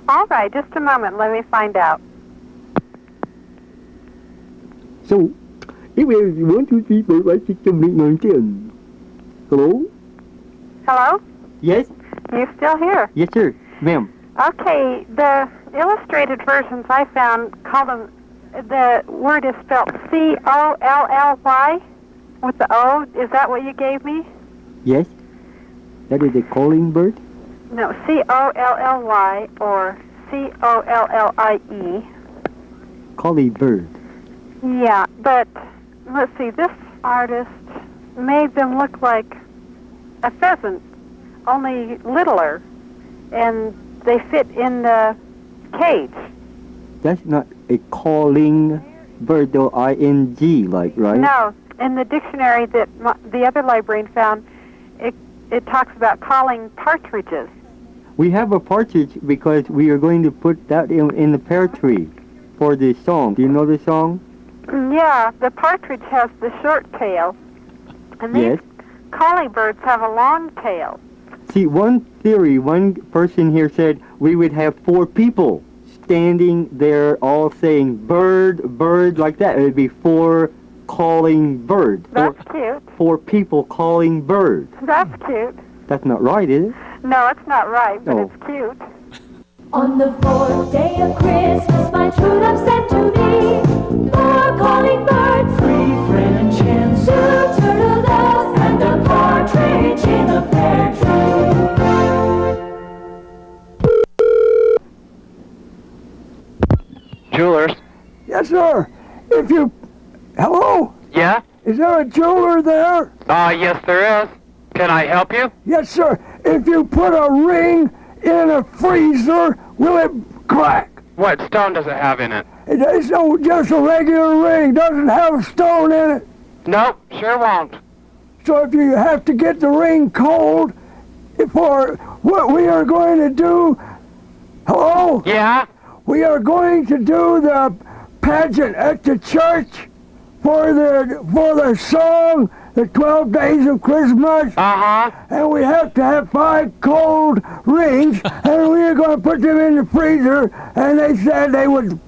All right, just a moment. Let me find out. So, if it's 1, 2, 3, 4, 5, 6, 7, 8, 9, 10. Hello? Hello? Yes? You still here? Yes, sir. Ma'am. Okay, the illustrated versions I found call them, the word is spelled C-O-L-L-Y with the O. Is that what you gave me? Yes? That is a calling bird? No, C-O-L-L-Y or C-O-L-L-I-E. Calling bird. Yeah, but let's see, this artist made them look like a pheasant, only littler, and they fit in the cage. That's not a calling bird, though, I-N-G, like, right? No, in the dictionary that the other librarian found, it talks about calling partridges. We have a partridge because we are going to put that in the pear tree for the song. Do you know the song? Yeah, the partridge has the short tail, and these calling birds have a long tail. See, one person here said we would have 4 people standing there all saying bird, bird, like that. It would be 4 calling bird. That's cute. 4 people calling bird. That's cute. That's not right, is it? No, it's not right, but Oh. it's cute. On the 4th day of Christmas, my true love sent to me 4 calling birds, 3 French hens, 2 turtle doves, and a partridge in a pear tree. Jewelers. Yes, sir. Hello? Yeah? Is there a jeweler there? Yes, there is. Can I help you? Yes, sir. If you put a ring in a freezer, will it crack? What stone does it have in it? It's no just a regular ring. Doesn't have a stone in it. Nope, sure won't. So if you have to get the ring cold for what we are going to do, hello? Yeah? We are going to do the pageant at the church for the song, the 12 Days of Christmas. Uh-huh. And we have to have 5 cold rings, and we are going to put them in the freezer, and they said they would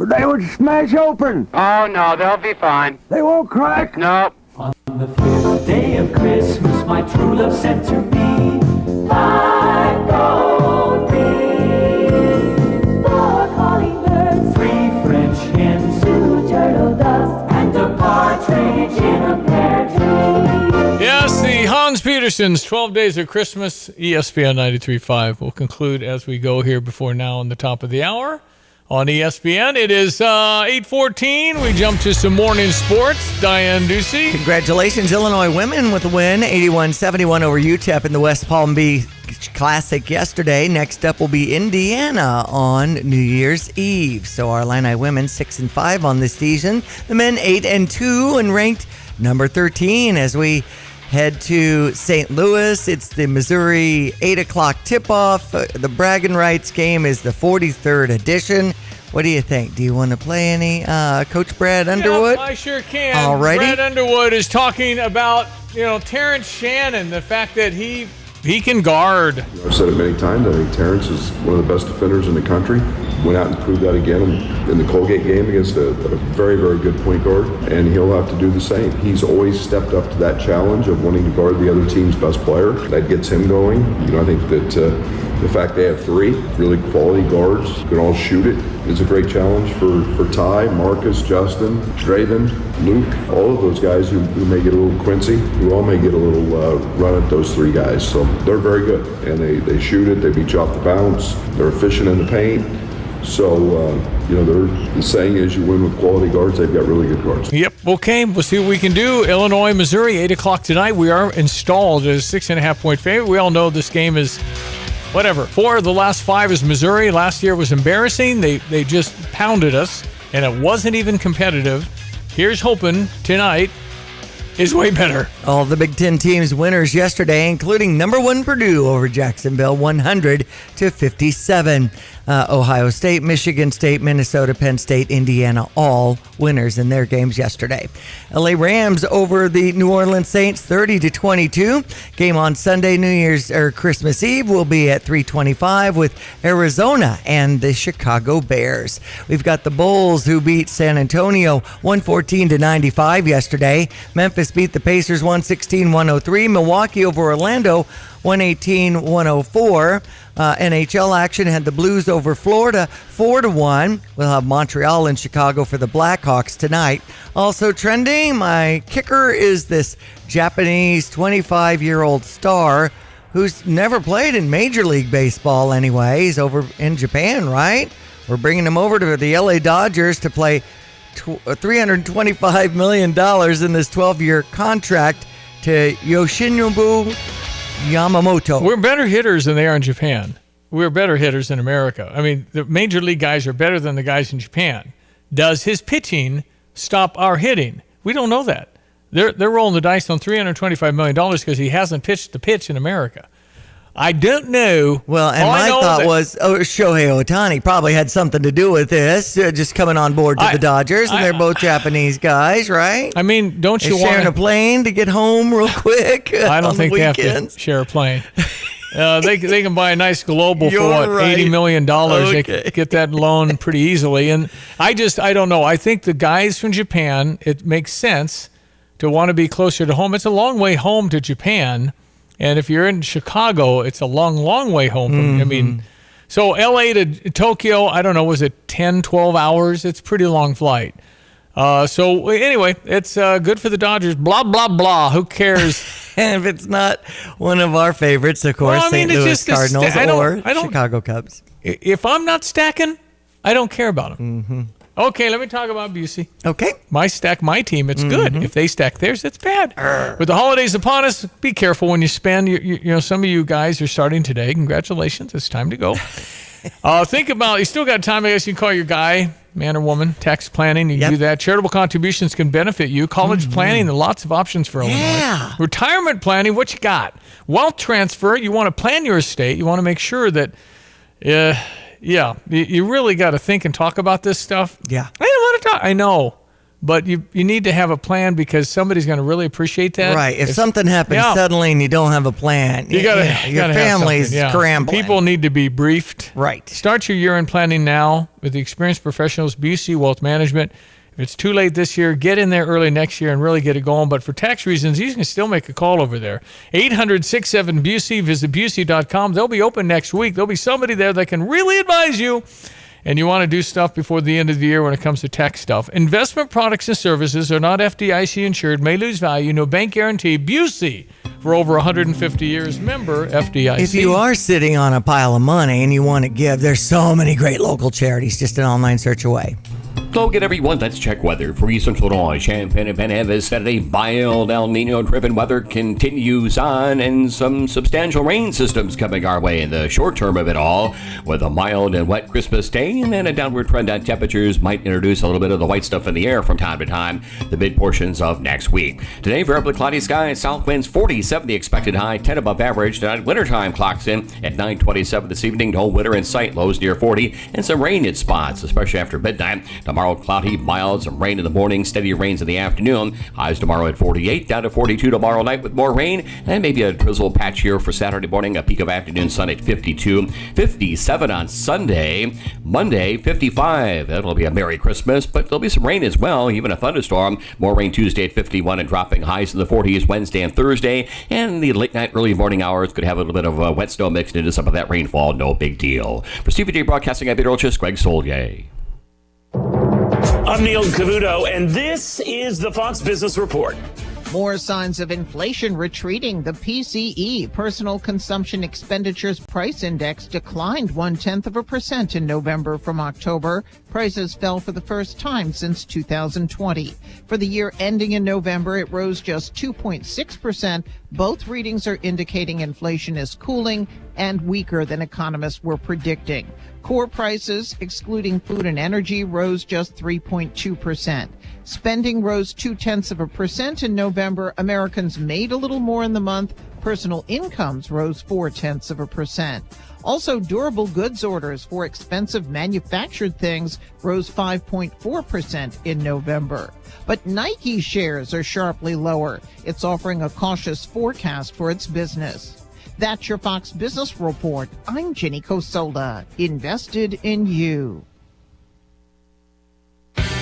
smash open. Oh, no, they'll be fine. They won't crack? Nope. On the 5th day of Christmas, my true love sent to me 5 gold rings, 4 calling birds, 3 French hens, 2 turtle doves, and a partridge in a pear tree. Yes, the Hans Peterson's 12 Days of Christmas, ESPN 93.5 will conclude as we go here before now on the top of the hour on ESPN. It is 8:14. We jump to some morning sports. Diane Ducey. Congratulations, Illinois women with a win, 81-71 over UTEP in the West Palm Beach Classic yesterday. Next up will be Indiana on New Year's Eve. So our Illini women 6-5 on this season. The men 8-2 and ranked number 13 as we head to St. Louis. It's the Missouri 8 o'clock tip-off. The bragging rights game is the 43rd edition. What do you think? Do you want to play any Coach Brad Underwood? Yep, I sure can. Alrighty. Brad Underwood is talking about, Terrence Shannon, the fact that he can guard. I've said it many times. I think Terrence is one of the best defenders in the country. Went out and proved that again in the Colgate game against a very, very good point guard, and he'll have to do the same. He's always stepped up to that challenge of wanting to guard the other team's best player. That gets him going. I think that the fact they have 3 really quality guards who can all shoot it is a great challenge for Ty, Marcus, Justin, Draven, Luke, all of those guys who may get a little Quincy, who all may get a little run at those 3 guys. So they're very good, and they shoot it, they beat you off the bounce, they're efficient in the paint. So, the saying is you win with quality guards. They've got really good guards. Yep. Okay. We'll see what we can do. Illinois, Missouri, 8 o'clock tonight. We are installed as a 6.5-point favorite. We all know this game is whatever. 4 of the last 5 is Missouri. Last year was embarrassing. They just pounded us, and it wasn't even competitive. Here's hoping tonight is way better. All the Big Ten teams winners yesterday, including number 1 Purdue over Jacksonville, 100-57. Ohio State, Michigan State, Minnesota, Penn State, Indiana, all winners in their games yesterday. LA Rams over the New Orleans Saints, 30-22. Game on Sunday, Christmas Eve, will be at 3:25 with Arizona and the Chicago Bears. We've got the Bulls who beat San Antonio 114-95 yesterday. Memphis beat the Pacers 116-103. Milwaukee over Orlando 118-104. NHL action had the Blues over Florida 4-1. We'll have Montreal and Chicago for the Blackhawks tonight. Also trending, my kicker is this Japanese 25-year-old star who's never played in Major League Baseball anyway. He's over in Japan, right? We're bringing him over to the LA Dodgers to play $325 million in this 12-year contract to Yoshinobu Yamamoto. We're better hitters than they are in Japan. We're better hitters in America. I mean, the major league guys are better than the guys in Japan. Does his pitching stop our hitting? We don't know that. They're rolling the dice on $325 million because he hasn't pitched the pitch in America. I don't know. Well, and my thought was Shohei Ohtani probably had something to do with this, just coming on board to the Dodgers, and they're both Japanese guys, right? I mean, don't you want sharing a plane to get home real quick? I don't think they have weekends? to share a plane. They can buy a nice global You're for what, right. $80 million. They Okay. can get that loan pretty easily. And I don't know. I think the guys from Japan, it makes sense to want to be closer to home. It's a long way home to Japan. And if you're in Chicago, it's a long, long way home from, I mean, so LA to Tokyo, I don't know, was it 10, 12 hours? It's a pretty long flight. So anyway, it's good for the Dodgers. Blah, blah, blah. Who cares? And if it's not one of our favorites, of course, Well, I mean, St. it's Louis just the Cardinals I don't- Chicago Cubs. If I'm not stacking, I don't care about them. Okay, let me talk about Busey. Okay. My stack, my team, it's good. If they stack theirs, it's bad. With the holidays upon us, be careful when you spend. You know, some of you guys are starting today. Congratulations, it's time to go. Think about, you still got time, I guess you can call your guy, man or woman, tax planning. You can do that. Charitable contributions can benefit you. College planning, there are lots of options for Illinois. Retirement planning, what you got? Wealth transfer, you want to plan your estate. You want to make sure that, you really got to think and talk about this stuff. Yeah. I don't want to talk. I know. But you need to have a plan because somebody's going to really appreciate that. Right. If something happens suddenly and you don't have a plan, your family's scrambling. People need to be briefed. Right. Start your year-end planning now with the experienced professionals, BC Wealth Management. If it's too late this year, get in there early next year and really get it going. But for tax reasons, you can still make a call over there. 800-67-BUSY. Visit Busey.com. They'll be open next week. There'll be somebody there that can really advise you. And you want to do stuff before the end of the year when it comes to tax stuff. Investment products and services are not FDIC insured, may lose value, no bank guarantee. Busey, for over 150 years, member FDIC. If you are sitting on a pile of money and you want to give, there's so many great local charities just an online search away. Go get everyone. Let's check weather for Eastern Illinois. Champaign and Penn this Saturday. Mild El Nino-driven weather continues on, and some substantial rain systems coming our way in the short term of it all, with a mild and wet Christmas day, and then a downward trend on temperatures might introduce a little bit of the white stuff in the air from time to time, the mid portions of next week. Today, variably cloudy skies, south winds 47 the expected high, 10 above average. Tonight, wintertime clocks in at 9:27 this evening. No winter in sight, lows near 40, and some rain in spots, especially after midnight. Tomorrow, cloudy, mild, some rain in the morning, steady rains in the afternoon. Highs tomorrow at 48, down to 42 tomorrow night with more rain, and maybe a drizzle patch here for Saturday morning. A peak of afternoon sun at 52, 57 on Sunday. Monday, 55. That'll be a Merry Christmas, but there'll be some rain as well, even a thunderstorm. More rain Tuesday at 51 and dropping highs in the 40s Wednesday and Thursday. And the late night, early morning hours could have a little bit of wet snow mixed into some of that rainfall. No big deal. For Stevie Jay Broadcasting, I'm meteorologist Greg Solye. I'm Neil Cavuto, and this is the Fox Business Report. More signs of inflation retreating. The PCE, Personal Consumption Expenditures Price Index, declined 0.1% in November from October. Prices fell for the first time since 2020. For the year ending in November, it rose just 2.6%. Both readings are indicating inflation is cooling and weaker than economists were predicting. Core prices, excluding food and energy, rose just 3.2%. Spending rose 0.2% in November. Americans made a little more in the month. Personal incomes rose 0.4%. Also, durable goods orders for expensive manufactured things rose 5.4% in November. But Nike shares are sharply lower. It's offering a cautious forecast for its business. That's your Fox Business Report. I'm Jenny Cosola. Invested in you.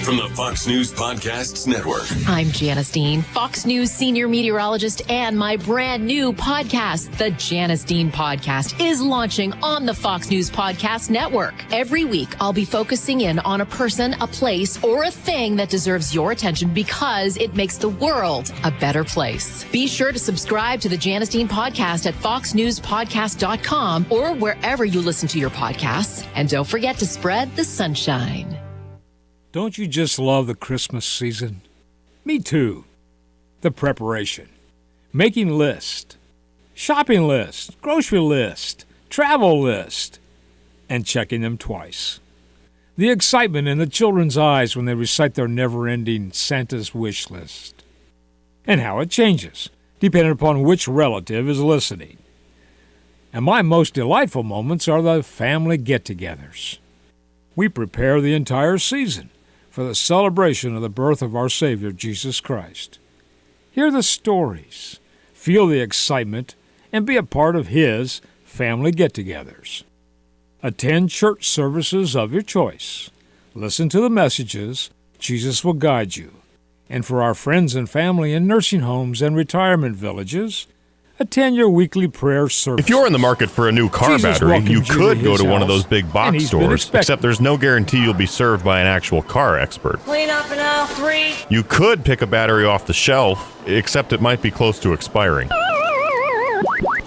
From the Fox News Podcasts Network. I'm Janice Dean, Fox News senior meteorologist, and my brand new podcast, the Janice Dean Podcast, is launching on the Fox News Podcast Network. Every week, I'll be focusing in on a person, a place, or a thing that deserves your attention because it makes the world a better place. Be sure to subscribe to the Janice Dean Podcast at foxnewspodcast.com or wherever you listen to your podcasts. And don't forget to spread the sunshine. Don't you just love the Christmas season? Me too. The preparation, making lists, shopping lists, grocery list, travel list, and checking them twice. The excitement in the children's eyes when they recite their never-ending Santa's wish list. And how it changes, depending upon which relative is listening. And my most delightful moments are the family get-togethers. We prepare the entire season for the celebration of the birth of our Savior, Jesus Christ. Hear the stories, feel the excitement, and be a part of His family get-togethers. Attend church services of your choice. Listen to the messages. Jesus will guide you. And for our friends and family in nursing homes and retirement villages, attend your weekly prayer service. If you're in the market for a new car battery, you could go to one of those big box stores, except there's no guarantee you'll be served by an actual car expert. Clean up in aisle 3. You could pick a battery off the shelf, except it might be close to expiring.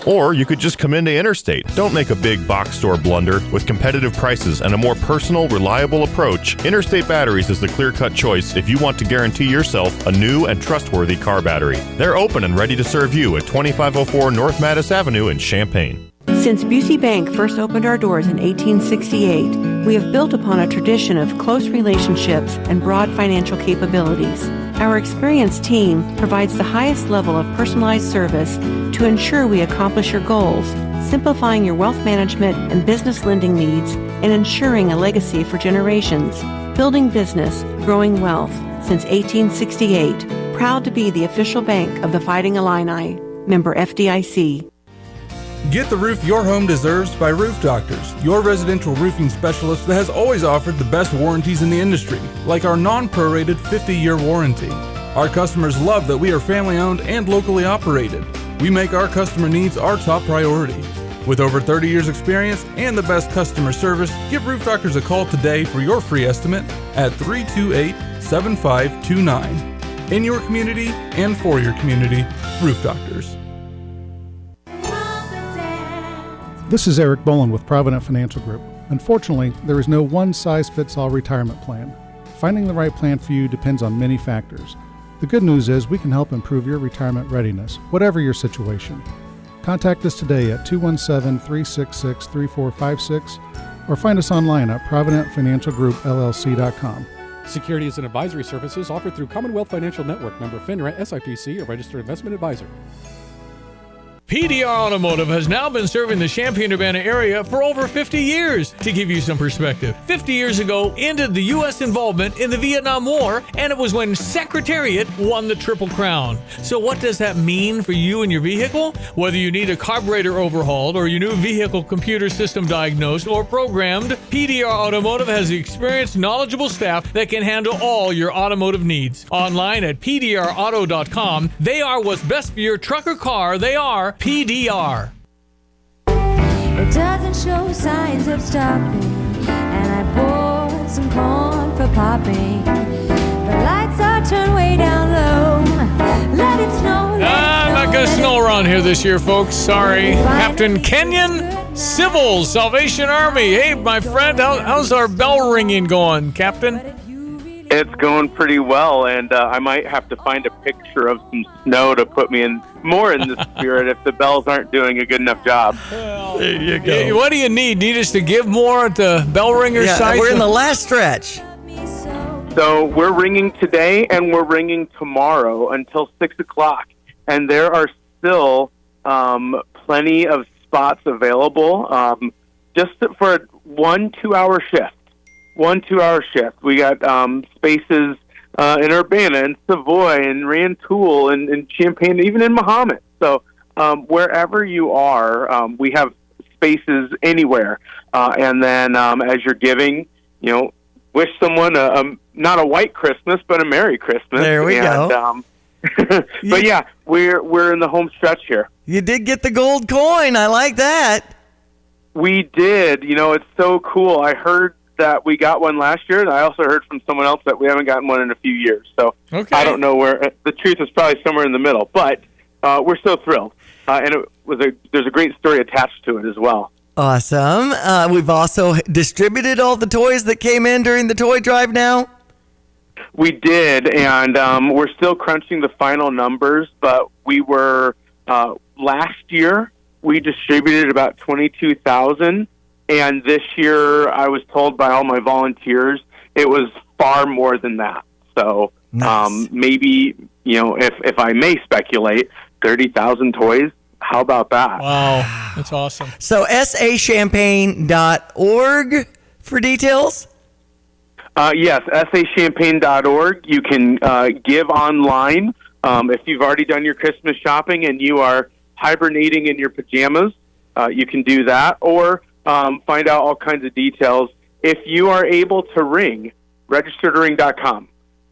Or you could just come into Interstate. Don't make a big box store blunder. With competitive prices and a more personal, reliable approach, Interstate Batteries is the clear-cut choice if you want to guarantee yourself a new and trustworthy car battery. They're open and ready to serve you at 2504 North Mattis Avenue in Champaign. Since Busey Bank first opened our doors in 1868, we have built upon a tradition of close relationships and broad financial capabilities. Our experienced team provides the highest level of personalized service to ensure we accomplish your goals, simplifying your wealth management and business lending needs, and ensuring a legacy for generations. Building business, growing wealth since 1868. Proud to be the official bank of the Fighting Illini. Member FDIC. Get the roof your home deserves by Roof Doctors, your residential roofing specialist that has always offered the best warranties in the industry, like our non-prorated 50-year warranty. Our customers love that we are family-owned and locally operated. We make our customer needs our top priority. With over 30 years experience and the best customer service, give Roof Doctors a call today for your free estimate at 328-7529. In your community and for your community, Roof Doctors. This is Eric Boland with Provident Financial Group. Unfortunately, there is no one-size-fits-all retirement plan. Finding the right plan for you depends on many factors. The good news is we can help improve your retirement readiness, whatever your situation. Contact us today at 217-366-3456 or find us online at providentfinancialgroupllc.com. Securities and advisory services offered through Commonwealth Financial Network, member FINRA, SIPC, a registered investment advisor. PDR Automotive has now been serving the Champaign-Urbana area for over 50 years. To give you some perspective, 50 years ago ended the U.S. involvement in the Vietnam War, and it was when Secretariat won the Triple Crown. So what does that mean for you and your vehicle? Whether you need a carburetor overhauled or your new vehicle computer system diagnosed or programmed, PDR Automotive has the experienced, knowledgeable staff that can handle all your automotive needs. Online at pdrauto.com, they are what's best for your truck or car. They are PDR. It doesn't show signs of stopping, and I bought some corn for popping. The lights are turned way down low. Let it snow. I'm not going to snow around here this year, folks. Sorry. Captain Kenyon Civil, Salvation Army. Hey, my friend, how's our bell ringing going, Captain? It's going pretty well, and I might have to find a picture of some snow to put me in more in the spirit if the bells aren't doing a good enough job. There you go. What do you need? Need us to give more at the bell ringer site? We're in the last stretch. So we're ringing today, and we're ringing tomorrow until 6 o'clock, and there are still plenty of spots available just for a 1-2-hour shift. 1-2-hour shift. We got spaces in Urbana and Savoy and Rantoul and Champaign, even in Mahomet. So wherever you are, we have spaces anywhere. And then as you're giving, wish someone not a white Christmas, but a Merry Christmas. There we go. But yeah, we're in the home stretch here. You did get the gold coin. I like that. We did. It's so cool. I heard that we got one last year, and I also heard from someone else that we haven't gotten one in a few years. So I don't know where the truth is. Probably somewhere in the middle, but we're so thrilled, and there's a great story attached to it as well. Awesome. We've also distributed all the toys that came in during the toy drive now. We did, and we're still crunching the final numbers, but we were last year we distributed about 22,000. And this year, I was told by all my volunteers, it was far more than that. So nice. Maybe, if I may speculate, 30,000 toys. How about that? Wow, that's awesome. So sachampaign.org for details? Yes, sachampaign.org. You can give online. If you've already done your Christmas shopping and you are hibernating in your pajamas, you can do that, or find out all kinds of details. If you are able to ring, registertoring.com.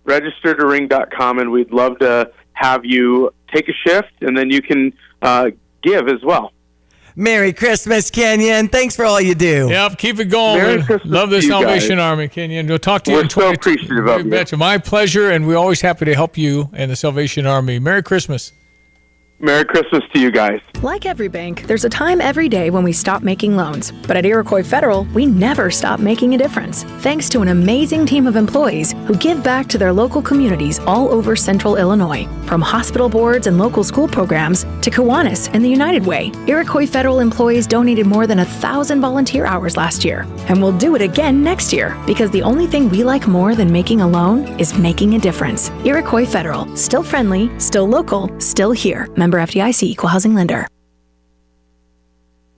Registertoring.com, and we'd love to have you take a shift, and then you can give as well. Merry Christmas, Kenyon. Thanks for all you do. Yep, keep it going. Merry Christmas Love the to you Salvation guys. Army, Kenyon. We'll talk to you We're in so appreciative of you. Betcha. My pleasure, and we're always happy to help you and the Salvation Army. Merry Christmas. Merry Christmas to you guys. Like every bank, there's a time every day when we stop making loans. But at Iroquois Federal, we never stop making a difference. Thanks to an amazing team of employees who give back to their local communities all over central Illinois. From hospital boards and local school programs to Kiwanis and the United Way, Iroquois Federal employees donated more than 1,000 volunteer hours last year. And we'll do it again next year, because the only thing we like more than making a loan is making a difference. Iroquois Federal, still friendly, still local, still here. Member FDIC, Equal Housing Lender.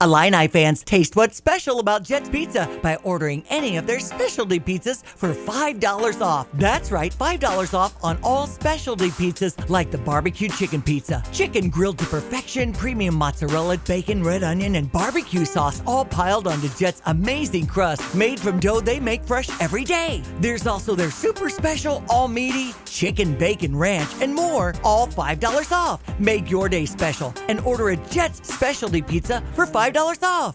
Illini fans, taste what's special about Jet's Pizza by ordering any of their specialty pizzas for $5 off. That's right, $5 off on all specialty pizzas like the barbecue chicken pizza, chicken grilled to perfection, premium mozzarella, bacon, red onion, and barbecue sauce, all piled onto Jet's amazing crust, made from dough they make fresh every day. There's also their super special all meaty chicken bacon ranch and more, all $5 off. Make your day special and order a Jet's specialty pizza for $5 off.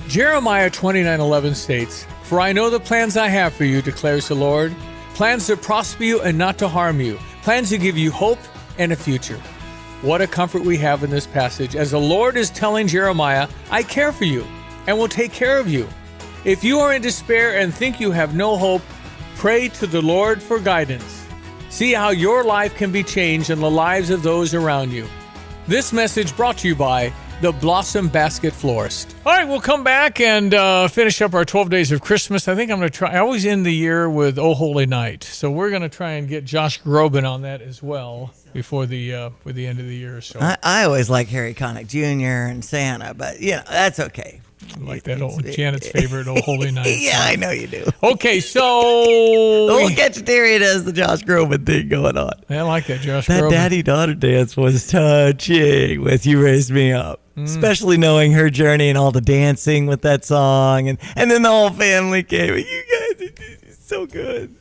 Jeremiah 29:11 states, "For I know the plans I have for you, declares the Lord, plans to prosper you and not to harm you, plans to give you hope and a future." What a comfort we have in this passage, as the Lord is telling Jeremiah, I care for you and will take care of you. If you are in despair and think you have no hope, pray to the Lord for guidance. See how your life can be changed and the lives of those around you. This message brought to you by the Blossom Basket Florist. All right, we'll come back and finish up our 12 days of Christmas. I think I'm going to try. I always end the year with Oh Holy Night, so we're going to try and get Josh Groban on that as well before the end of the year. So I always like Harry Connick Jr. and Santa, but that's okay. I like that old Janet's favorite Oh Holy Night. Yeah, I know you do. Okay, so Old Cafeteria has the Josh Groban thing going on. I like that Josh That Groban. daddy-daughter dance was touching with You Raised Me Up. Especially knowing her journey and all the dancing with that song. And then the whole family came. And you guys are so good.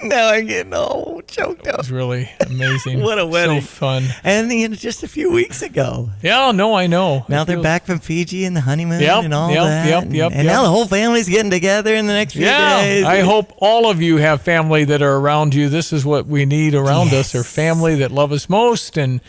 Now I'm getting all choked up. It was really amazing. What a wedding. So fun. And just a few weeks ago. Yeah, no, I know. Now they're back from Fiji and the honeymoon and all Yep. that. And now the whole family's getting together in the next few days. I hope all of you have family that are around you. This is what we need around us, or family that love us most, and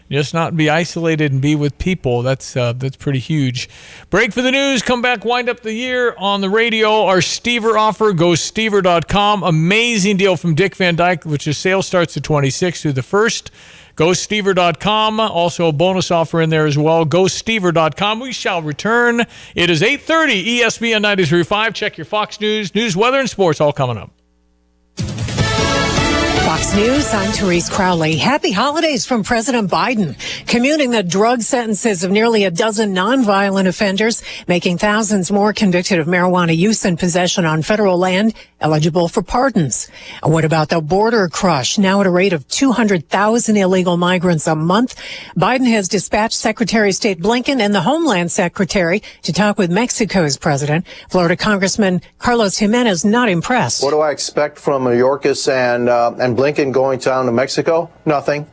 just not be isolated and be with people. That's pretty huge. Break for the news. Come back, wind up the year on the radio. Our Stever offer, go Stever.com. Amazing deal from Dick Van Dyke, which is sale starts the 26th through the 1st. Go Stever.com. Also a bonus offer in there as well. Go Stever.com. We shall return. It is 8:30, ESPN 93.5. Check your Fox News, weather, and sports all coming up. Fox News, I'm Therese Crowley. Happy holidays from President Biden, commuting the drug sentences of nearly a dozen nonviolent offenders, making thousands more convicted of marijuana use and possession on federal land eligible for pardons. And what about the border crush, now at a rate of 200,000 illegal migrants a month? Biden has dispatched Secretary of State Blinken and the Homeland Secretary to talk with Mexico's president. Florida Congressman Carlos Jimenez not impressed. What do I expect from Mayorkas and Blinken going down to Mexico? Nothing,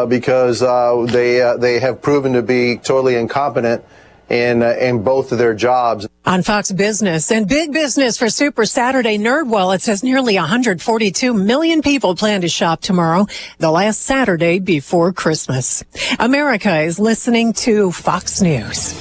because they have proven to be totally incompetent in both of their jobs. On Fox Business, and big business for Super Saturday NerdWallet, it says nearly 142 million people plan to shop tomorrow, the last Saturday before Christmas. America is listening to Fox News.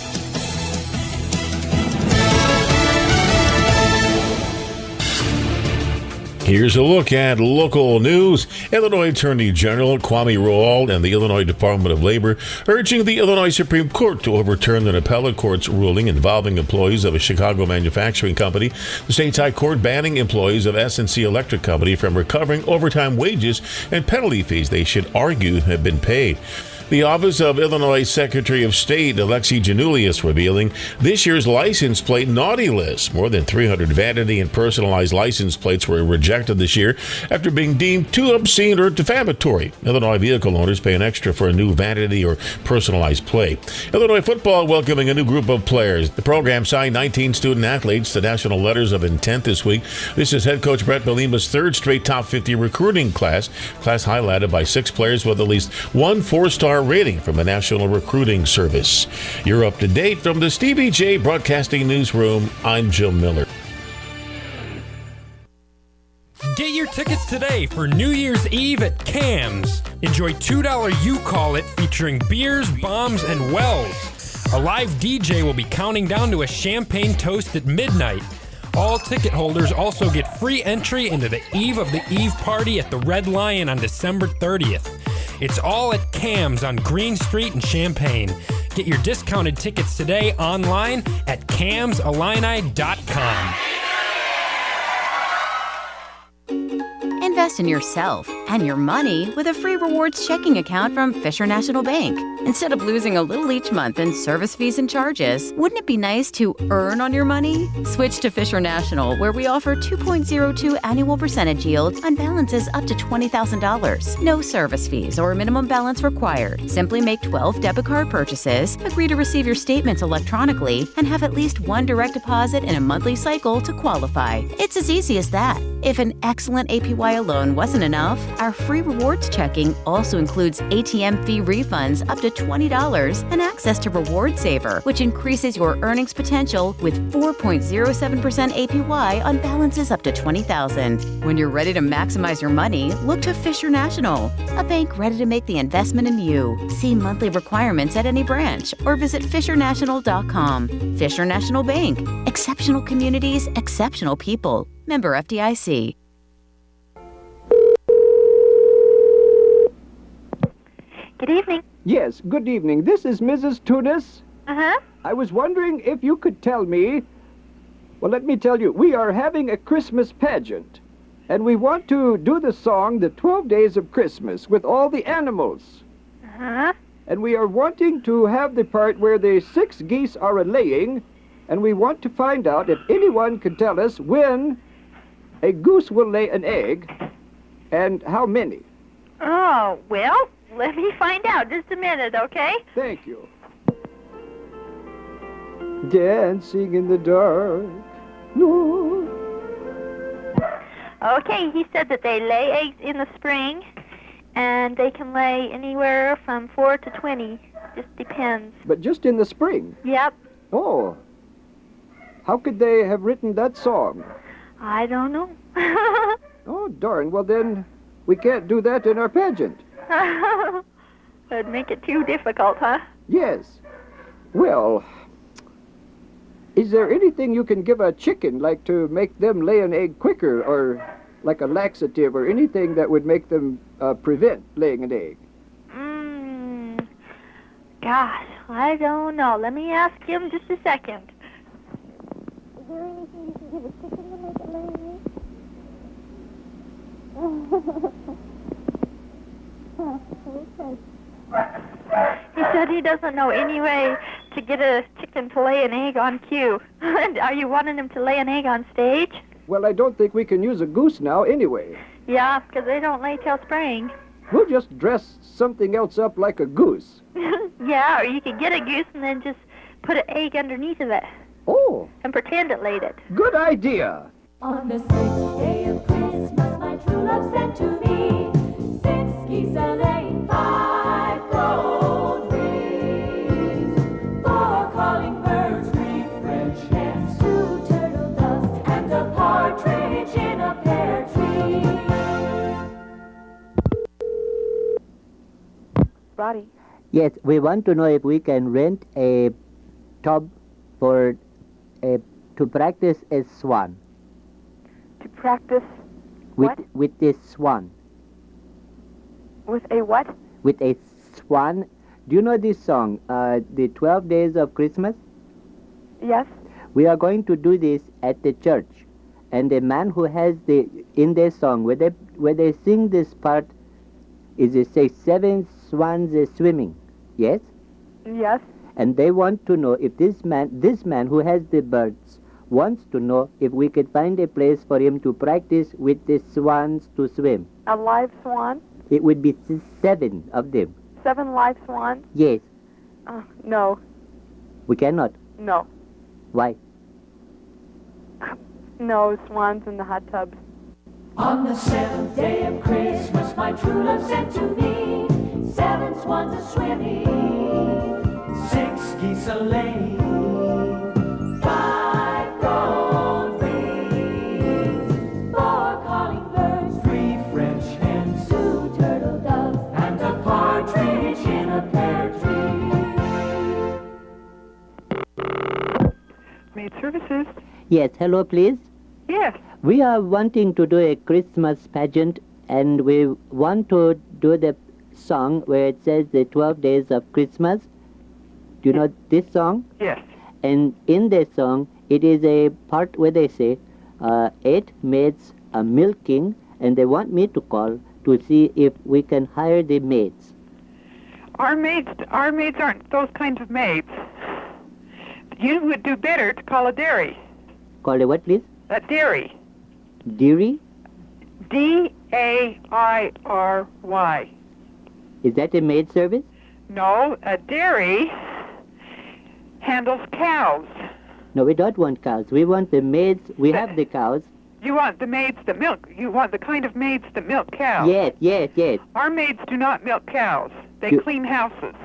Here's a look at local news. Illinois Attorney General Kwame Rawald and the Illinois Department of Labor urging the Illinois Supreme Court to overturn an appellate court's ruling involving employees of a Chicago manufacturing company. The state's high court banning employees of S&C Electric Company from recovering overtime wages and penalty fees they should argue have been paid. The Office of Illinois Secretary of State Alexi Janulius revealing this year's license plate naughty list. More than 300 vanity and personalized license plates were rejected this year after being deemed too obscene or defamatory. Illinois vehicle owners pay an extra for a new vanity or personalized plate. Illinois football welcoming a new group of players. The program signed 19 student athletes to national letters of intent this week. This is head coach Brett Belima's third straight top 50 recruiting class highlighted by 6 players with at least one 4-star rating from the National Recruiting Service. You're up to date from the Stevie Jay Broadcasting Newsroom. I'm Jim Miller. Get your tickets today for New Year's Eve at Cam's. Enjoy $2 You Call It featuring beers, bombs, and wells. A live DJ will be counting down to a champagne toast at midnight. All ticket holders also get free entry into the Eve of the Eve party at the Red Lion on December 30th. It's all at Cam's on Green Street in Champaign. Get your discounted tickets today online at camsillini.com. Invest in yourself and your money with a free rewards checking account from Fisher National Bank. Instead of losing a little each month in service fees and charges, wouldn't it be nice to earn on your money? Switch to Fisher National, where we offer 2.02 annual percentage yield on balances up to $20,000. No service fees or minimum balance required. Simply make 12 debit card purchases, agree to receive your statements electronically, and have at least one direct deposit in a monthly cycle to qualify. It's as easy as that. If an excellent APY alone wasn't enough, our free rewards checking also includes ATM fee refunds up to $20 and access to Reward Saver, which increases your earnings potential with 4.07% APY on balances up to $20,000. When you're ready to maximize your money, look to Fisher National, a bank ready to make the investment in you. See monthly requirements at any branch or visit fishernational.com. Fisher National Bank. Exceptional communities, exceptional people. Member FDIC. Good evening. Yes, good evening. This is Mrs. Tunis. Uh-huh. I was wondering if you could tell me... Well, let me tell you, we are having a Christmas pageant, and we want to do the song, The 12 Days of Christmas, with all the animals. Uh-huh. And we are wanting to have the part where the 6 geese are a-laying, and we want to find out if anyone can tell us when a goose will lay an egg, and how many. Oh, well, let me find out. Just a minute, okay? Thank you. Dancing in the dark. No. Okay, he said that they lay eggs in the spring, and they can lay anywhere from 4 to 20. Just depends. But just in the spring? Yep. Oh. How could they have written that song? I don't know. Oh, darn. Well, then, we can't do that in our pageant. That'd make it too difficult, huh? Yes. Well, is there anything you can give a chicken, like to make them lay an egg quicker, or like a laxative, or anything that would make them prevent laying an egg? Gosh, I don't know. Let me ask him just a second. Is there anything you can give a chicken to make it lay an egg? He said he doesn't know any way to get a chicken to lay an egg on cue. Are you wanting him to lay an egg on stage? Well, I don't think we can use a goose now anyway. Yeah, because they don't lay till spring. We'll just dress something else up like a goose. Yeah, or you could get a goose and then just put an egg underneath of it. Oh. And pretend it laid it. Good idea. On the 6th day of Christmas, my true love sent to me 6 geese a-laying, 5 gold rings, 4 calling birds, 3 French hens, 2 turtle doves, and a partridge in a pear tree. Roddy. Yes, we want to know if we can rent a tub for to practice a swan. To practice with this swan. With a what? With a swan. Do you know this song, the 12 Days of Christmas? Yes. We are going to do this at the church, and the man who has in their song, where they sing this part, is they say 7 swans swimming. Yes? Yes. And they want to know if this man who has the birds wants to know if we could find a place for him to practice with the swans to swim. A live swan? It would be 7 of them. 7 live swans? Yes. No. We cannot. No. Why? No swans in the hot tubs. On the 7th day of Christmas, my true love sent to me 7 swans a-swimming, 6 geese a-laying, 5 gold rings, 4 calling birds, 3 French hens, 2 turtle doves, and a partridge in a pear tree. Maid services? Yes, hello, please. Yes. We are wanting to do a Christmas pageant, and we want to do the song where it says the 12 days of Christmas. Do you know this song? Yes. And in this song, it is a part where they say, 8 maids are milking, and they want me to call to see if we can hire the maids. Our maids aren't those kinds of maids. You would do better to call a dairy. Call a what, please? A dairy. Deary? D-A-I-R-Y. Is that a maid service? No, a dairy handles cows. No, we don't want cows. We want the maids. We have the cows. You want the maids that milk. You want the kind of maids that milk cows. Yes, yes, yes. Our maids do not milk cows. They clean houses.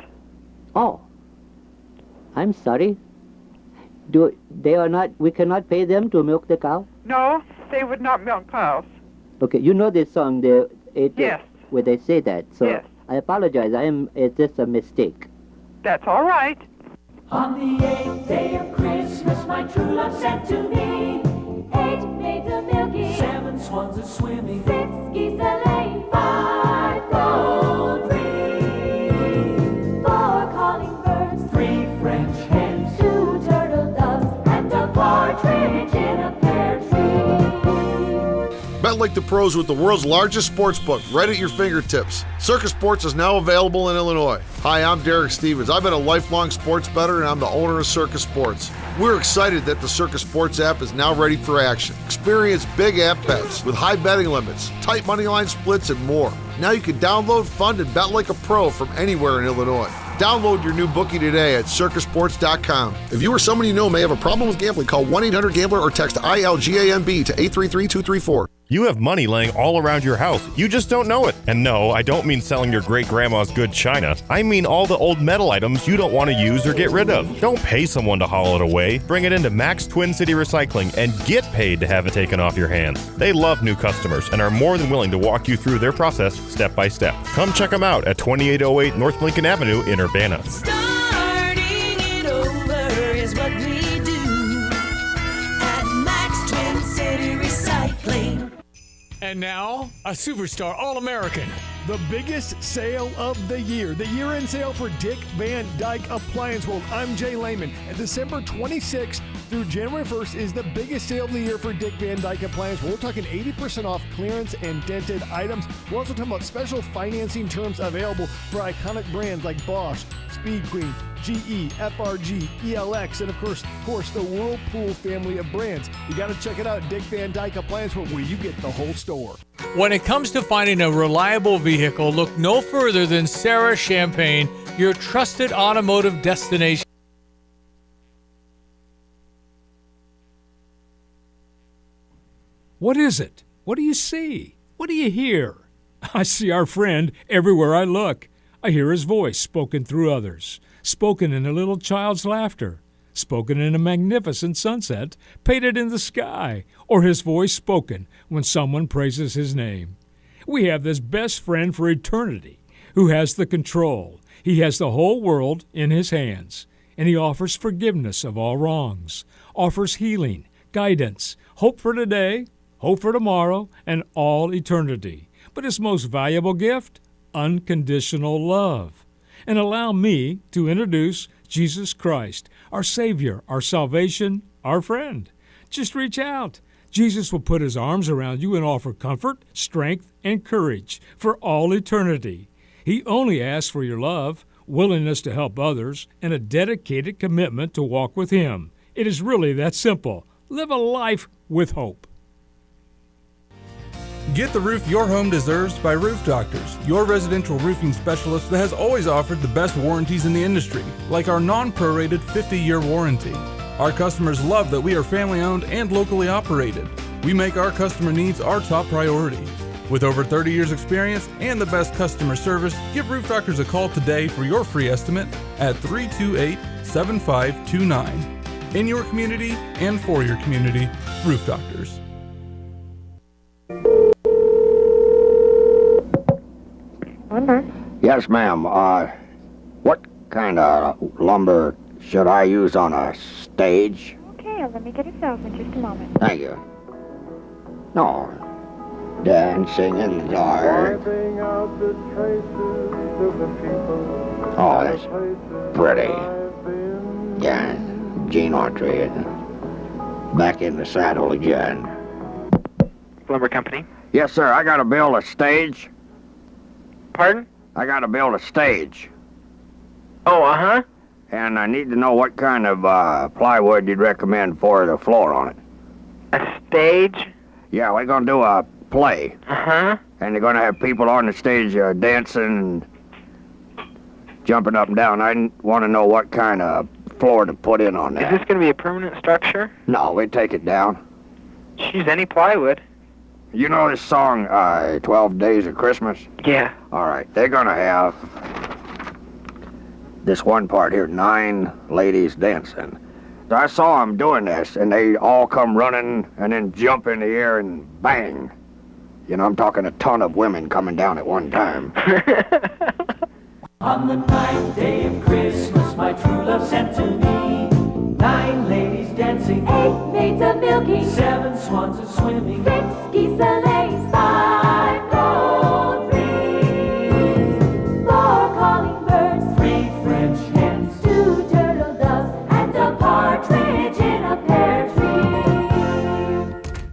Oh. I'm sorry. We cannot pay them to milk the cow? No, they would not milk cows. Okay, you know this song, Yes. where they say that. So Yes. I apologize. It's just a mistake. That's all right. On the 8th day of Christmas, my true love sent to me 8 maids a-milking, 7 swans a-swimming, 6 geese a-laying, 5 gold rings, 4 calling birds, 3 French hens, 2 turtle doves, and a partridge in a pear tree. Bet like the pros with the world's largest sports book right at your fingertips. Circus Sports is now available in Illinois. Hi, I'm Derek Stevens. I've been a lifelong sports bettor and I'm the owner of Circus Sports. We're excited that the Circus Sports app is now ready for action. Experience big app bets with high betting limits, tight money line splits, and more. Now you can download, fund, and bet like a pro from anywhere in Illinois. Download your new bookie today at circusports.com. If you or someone you know may have a problem with gambling, call 1-800-GAMBLER or text ILGAMB to 833-234. You have money laying all around your house. You just don't know it. And no, I don't mean selling your great-grandma's good china. I mean all the old metal items you don't want to use or get rid of. Don't pay someone to haul it away. Bring it into Max Twin City Recycling and get paid to have it taken off your hands. They love new customers and are more than willing to walk you through their process step by step. Come check them out at 2808 North Lincoln Avenue in Urbana. Starting it over is what we do at Max Twin City Recycling. And now, a superstar All-American. The biggest sale of the year-end sale for Dick Van Dyke Appliance World. I'm Jay Lehman. And December 26th through January 1st is the biggest sale of the year for Dick Van Dyke Appliance World. We're talking 80% off clearance and dented items. We're also talking about special financing terms available for iconic brands like Bosch, Speed Queen, GE, FRG, ELX, and of course, the Whirlpool family of brands. You got to check it out, Dick Van Dyke Appliance World, where you get the whole store. When it comes to finding a reliable vehicle, look no further than Sarah Champagne, your trusted automotive destination. What is it? What do you see? What do you hear? I see our friend everywhere I look. I hear his voice spoken through others, spoken in a little child's laughter, spoken in a magnificent sunset painted in the sky, or his voice spoken when someone praises his name. We have this best friend for eternity who has the control. He has the whole world in his hands, and he offers forgiveness of all wrongs, offers healing, guidance, hope for today, hope for tomorrow, and all eternity. But his most valuable gift, unconditional love. And allow me to introduce Jesus Christ, our Savior, our salvation, our friend. Just reach out. Jesus will put his arms around you and offer comfort, strength, and courage for all eternity. He only asks for your love, willingness to help others, and a dedicated commitment to walk with Him. It is really that simple. Live a life with hope. Get the roof your home deserves by Roof Doctors, your residential roofing specialist that has always offered the best warranties in the industry, like our non-prorated 50-year warranty. Our customers love that we are family-owned and locally operated. We make our customer needs our top priority. With over 30 years experience and the best customer service, give Roof Doctors a call today for your free estimate at 328-7529. In your community and for your community, Roof Doctors. Yes, ma'am. What kind of lumber should I use on a stage? Okay, let me get a salesman just a moment. Thank you. No. Dancing in the dark. Oh, that's pretty. Yeah, Gene Autry back in the saddle again. Lumber Company. Yes, sir. I got to build a stage. Pardon? I got to build a stage. Oh, uh-huh. And I need to know what kind of plywood you'd recommend for the floor on it. A stage? Yeah, we're going to do a play. Uh-huh. And they're going to have people on the stage dancing and jumping up and down. I want to know what kind of floor to put in on that. Is this going to be a permanent structure? No, we take it down. Choose any plywood. You know this song, 12 Days of Christmas? Yeah. All right, they're going to have this one part here, 9 ladies dancing. So I saw them doing this, and they all come running and then jump in the air and bang. You know, I'm talking a ton of women coming down at one time. On the 9th day of Christmas, my true love sent to me 9 ladies dancing, 8 maids a milking, 7 swans a swimming, 6 geese a laying, 5 gold rings, 4 calling birds, 3 French hens, 2 turtle doves, and a partridge in a pear tree.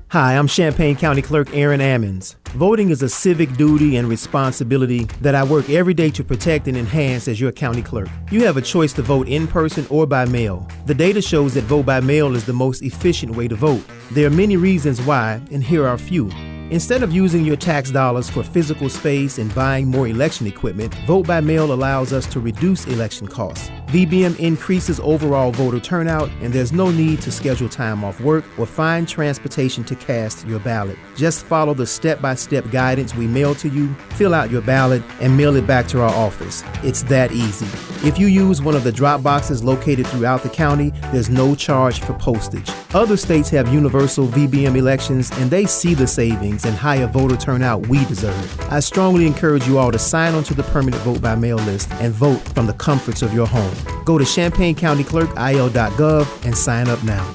Hi, I'm Champaign County Clerk Aaron Ammons. Voting is a civic duty and responsibility that I work every day to protect and enhance as your county clerk. You have a choice to vote in person or by mail. The data shows that vote by mail is the most efficient way to vote. There are many reasons why, and here are a few. Instead of using your tax dollars for physical space and buying more election equipment, vote by mail allows us to reduce election costs. VBM increases overall voter turnout, and there's no need to schedule time off work or find transportation to cast your ballot. Just follow the step-by-step guidance we mail to you, fill out your ballot, and mail it back to our office. It's that easy. If you use one of the drop boxes located throughout the county, there's no charge for postage. Other states have universal VBM elections, and they see the savings and higher voter turnout we deserve. I strongly encourage you all to sign onto the permanent vote by mail list and vote from the comforts of your home. Go to ChampaignCountyClerkIL.gov and sign up now.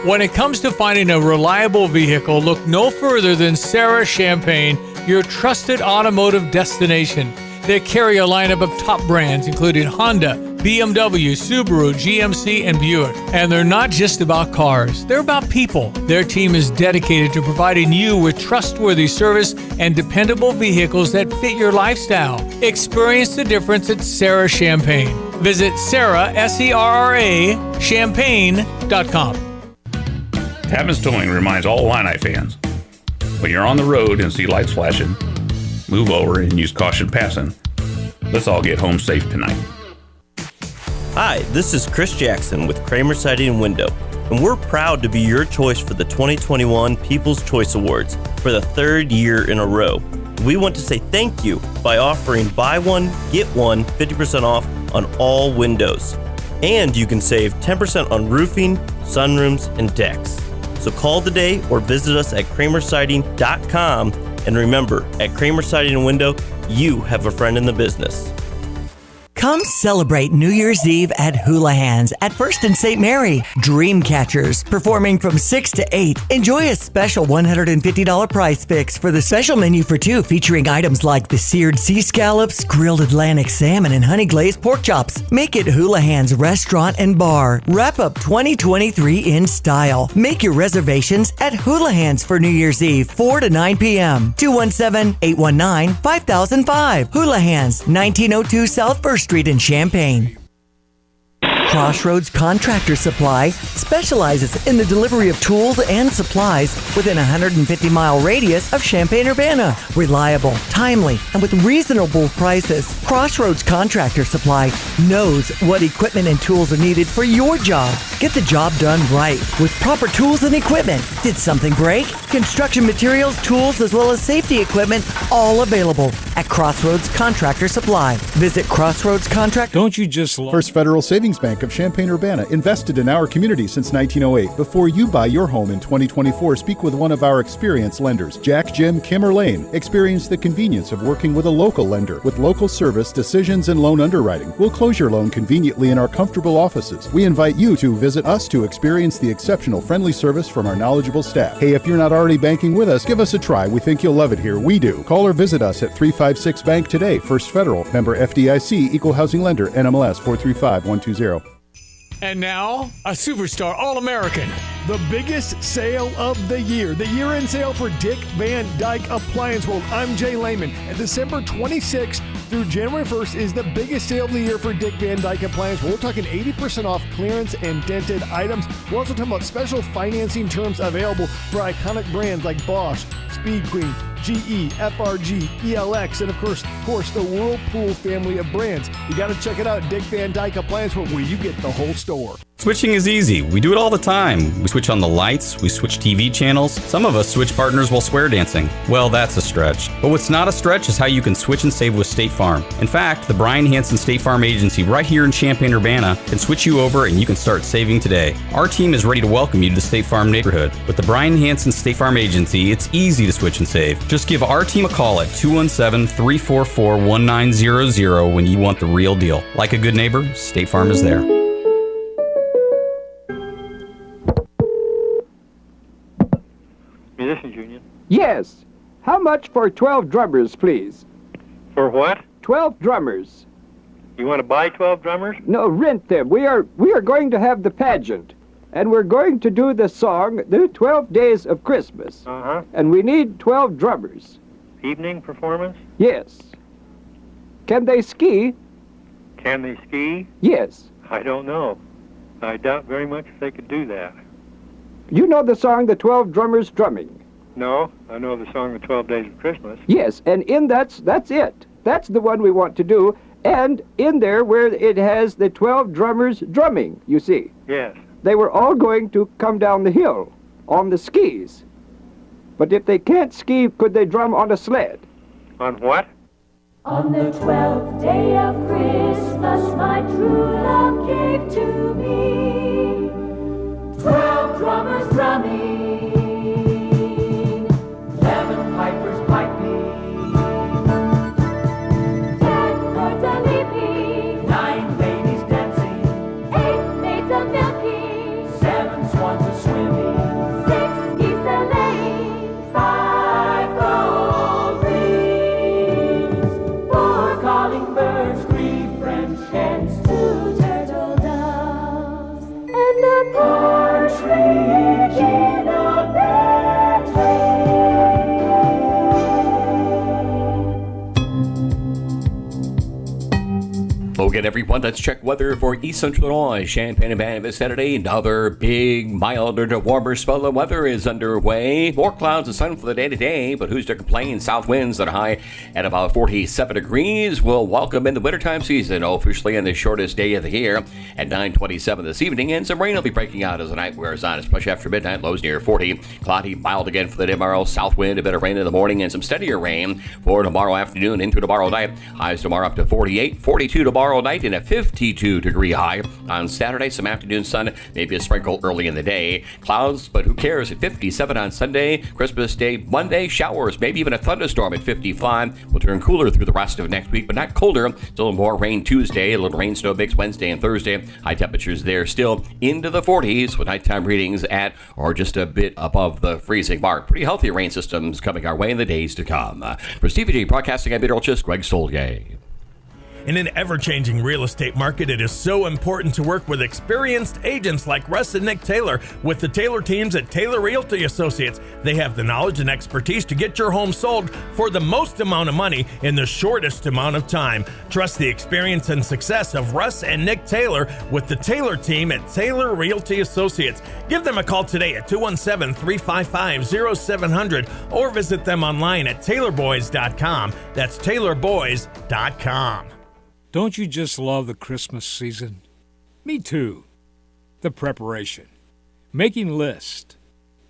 When it comes to finding a reliable vehicle, look no further than Sarah Champagne, your trusted automotive destination. They carry a lineup of top brands including Honda, BMW, Subaru, GMC, and Buick. And they're not just about cars, they're about people. Their team is dedicated to providing you with trustworthy service and dependable vehicles that fit your lifestyle. Experience the difference at Sarah Champagne. Visit Sarah, S-E-R-R-A, champagne.com. Tapman's Towing reminds all Illini fans, when you're on the road and see lights flashing, move over and use caution passing. Let's all get home safe tonight. Hi, this is Chris Jackson with Kramer Siding and Window, and we're proud to be your choice for the 2021 People's Choice Awards for the 3rd year in a row. We want to say thank you by offering buy one, get one 50% off on all windows. And you can save 10% on roofing, sunrooms, and decks. So call today or visit us at kramersiding.com. And remember, at Kramer Siding and Window, you have a friend in the business. Come celebrate New Year's Eve at Houlihan's at First and St. Mary. Dreamcatchers performing from 6 to 8. Enjoy a special $150 price fix for the special menu for two, featuring items like the seared sea scallops, grilled Atlantic salmon, and honey glazed pork chops. Make it Houlihan's Restaurant and Bar. Wrap up 2023 in style. Make your reservations at Houlihan's for New Year's Eve, 4 to 9 p.m. 217-819-5005. Houlihan's, 1902 South First Street in Champaign. Crossroads Contractor Supply specializes in the delivery of tools and supplies within a 150-mile radius of Champaign-Urbana. Reliable, timely, and with reasonable prices, Crossroads Contractor Supply knows what equipment and tools are needed for your job. Get the job done right with proper tools and equipment. Did something break? Construction materials, tools, as well as safety equipment, all available at Crossroads Contractor Supply. Visit Crossroads Contractor. Don't you just love First Federal Savings Bank of Champaign-Urbana invested in our community since 1908. Before you buy your home in 2024, speak with one of our experienced lenders, Jack, Jim, Kim, or Lane. Experience the convenience of working with a local lender with local service, decisions, and loan underwriting. We'll close your loan conveniently in our comfortable offices. We invite you to visit us to experience the exceptional friendly service from our knowledgeable staff. Hey, if you're not already banking with us, give us a try. We think you'll love it here. We do. Call or visit us at 356 Bank today. First Federal, member FDIC, equal housing lender, NMLS 435120. And now, a superstar All-American. The biggest sale of the year-end sale for Dick Van Dyke Appliance World. I'm Jay Lehman. And December 26th through January 1st is the biggest sale of the year for Dick Van Dyke Appliance World. We're talking 80% off clearance and dented items. We're also talking about special financing terms available for iconic brands like Bosch, Speed Queen, GE, FRG, ELX, and of course, the Whirlpool family of brands. You got to check it out, Dick Van Dyke Appliance World, where you get the whole store. Switching is easy. We do it all the time. We switch on the lights, we switch TV channels. Some of us switch partners while square dancing. Well, that's a stretch. But what's not a stretch is how you can switch and save with State Farm. In fact, the Brian Hansen State Farm Agency right here in Champaign-Urbana can switch you over and you can start saving today. Our team is ready to welcome you to the State Farm neighborhood. With the Brian Hansen State Farm Agency, it's easy to switch and save. Just give our team a call at 217-344-1900 when you want the real deal. Like a good neighbor, State Farm is there. Musicians Union. Yes. How much for 12 drummers, please? For what? 12 drummers. You want to buy 12 drummers? No, rent them. We are going to have the pageant. And we're going to do the song, the 12 Days of Christmas. Uh-huh. And we need 12 drummers. Evening performance? Yes. Can they ski? Can they ski? Yes. I don't know. I doubt very much if they could do that. You know the song, The 12 Drummers Drumming? No, I know the song, The 12 Days of Christmas. Yes, and that's it. That's the one we want to do. And in there where it has the 12 drummers drumming, you see. Yes. They were all going to come down the hill on the skis. But if they can't ski, could they drum on a sled? On what? On the 12th day of Christmas, my true love gave to me 12 drummers drumming, 11 pipers piping, 10 birds a leaping, 9 ladies dancing, 8 maids a milking, 7 swans a swimming, 6 geese a laying, 5 gold rings, 4 calling birds, 3 French hens, 2 turtle doves, and a partridge in a pear tree. Hello again, everyone. Let's check weather for East Central Illinois, Champaign-Urbana vicinity. Another big, milder to warmer spell of weather is underway. More clouds and sun for the day today, but who's to complain? South winds that are high at about 47 degrees will welcome in the wintertime season, officially on the shortest day of the year at 9:27 this evening. And some rain will be breaking out as the night wears on, especially after midnight. Lows near 40. Cloudy, mild again for the day tomorrow. South wind, a bit of rain in the morning, and some steadier rain for tomorrow afternoon into tomorrow night. Highs tomorrow up to 48, 42 tomorrow. tomorrow night and a 52-degree high. On Saturday, some afternoon sun, maybe a sprinkle early in the day. Clouds, but who cares, at 57 on Sunday. Christmas Day, Monday, showers, maybe even a thunderstorm at 55. We'll turn cooler through the rest of next week, but not colder. Still more rain Tuesday, a little rain snow mix Wednesday and Thursday. High temperatures there still into the 40s with nighttime readings at or just a bit above the freezing mark. Pretty healthy rain systems coming our way in the days to come. For Stevie Jay Broadcasting, I'm meteorologist Greg Solgay. In an ever-changing real estate market, it is so important to work with experienced agents like Russ and Nick Taylor with the Taylor teams at Taylor Realty Associates. They have the knowledge and expertise to get your home sold for the most amount of money in the shortest amount of time. Trust the experience and success of Russ and Nick Taylor with the Taylor team at Taylor Realty Associates. Give them a call today at 217-355-0700 or visit them online at taylorboys.com. That's taylorboys.com. Don't you just love the Christmas season? Me too. The preparation, making list,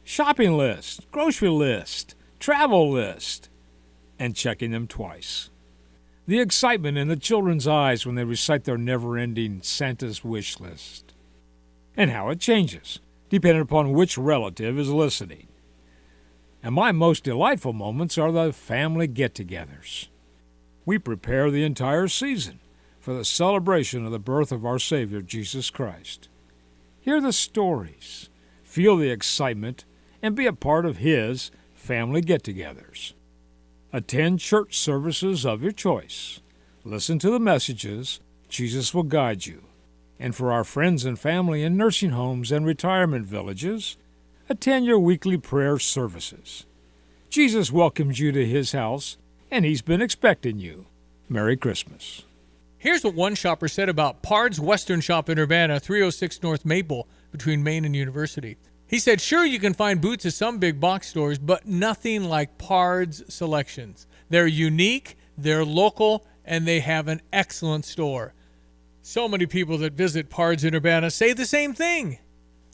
shopping list, grocery list, travel list, and checking them twice. The excitement in the children's eyes when they recite their never-ending Santa's wish list. And how it changes, depending upon which relative is listening. And my most delightful moments are the family get-togethers. We prepare the entire season for the celebration of the birth of our Savior, Jesus Christ. Hear the stories, feel the excitement, and be a part of His family get-togethers. Attend church services of your choice. Listen to the messages. Jesus will guide you. And for our friends and family in nursing homes and retirement villages, attend your weekly prayer services. Jesus welcomes you to His house, and He's been expecting you. Merry Christmas. Here's what one shopper said about Pard's Western Shop in Urbana, 306 North Maple, between Maine and University. He said, sure, you can find boots at some big box stores, but nothing like Pard's selections. They're unique, they're local, and they have an excellent store. So many people that visit Pard's in Urbana say the same thing.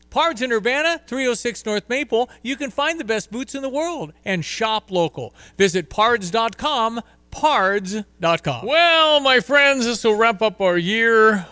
Pard's in Urbana, 306 North Maple, you can find the best boots in the world and shop local. Visit pards.com, pards.com. Well, my friends, this will wrap up our year.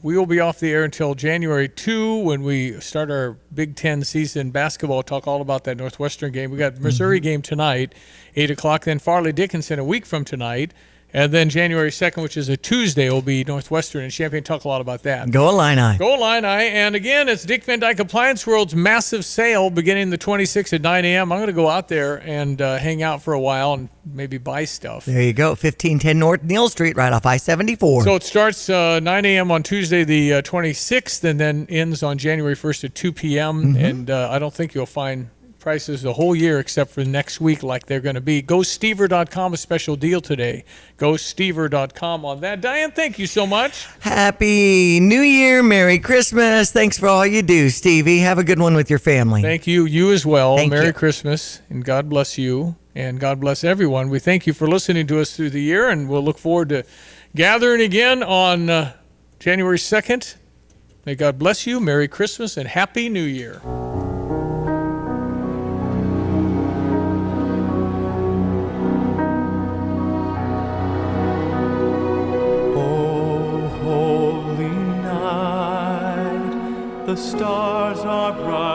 We will be off the air until January 2 when we start our Big Ten season basketball. Talk all about that Northwestern game. We got Missouri game tonight, 8 o'clock. Then Farley Dickinson a week from tonight. And then January 2nd, which is a Tuesday, will be Northwestern and Champaign. Talk a lot about that. Go Illini. Go Illini. And again, it's Dick Van Dyke Appliance World's massive sale beginning the 26th at 9 a.m. I'm going to go out there and hang out for a while and maybe buy stuff. There you go. 1510 North Neal Street, right off I-74. So it starts 9 a.m. on Tuesday the 26th and then ends on January 1st at 2 p.m. And I don't think you'll find prices the whole year except for next week like they're going to be. GoStever.com, a special deal today. GoStever.com on that. Diane, thank you so much. Happy New Year. Merry Christmas. Thanks for all you do, Stevie. Have a good one with your family. Thank you. You as well. Thank Merry you. Christmas, and God bless you, and God bless everyone. We thank you for listening to us through the year, and we'll look forward to gathering again on January 2nd. May God bless you. Merry Christmas, and Happy New Year. The stars are bright.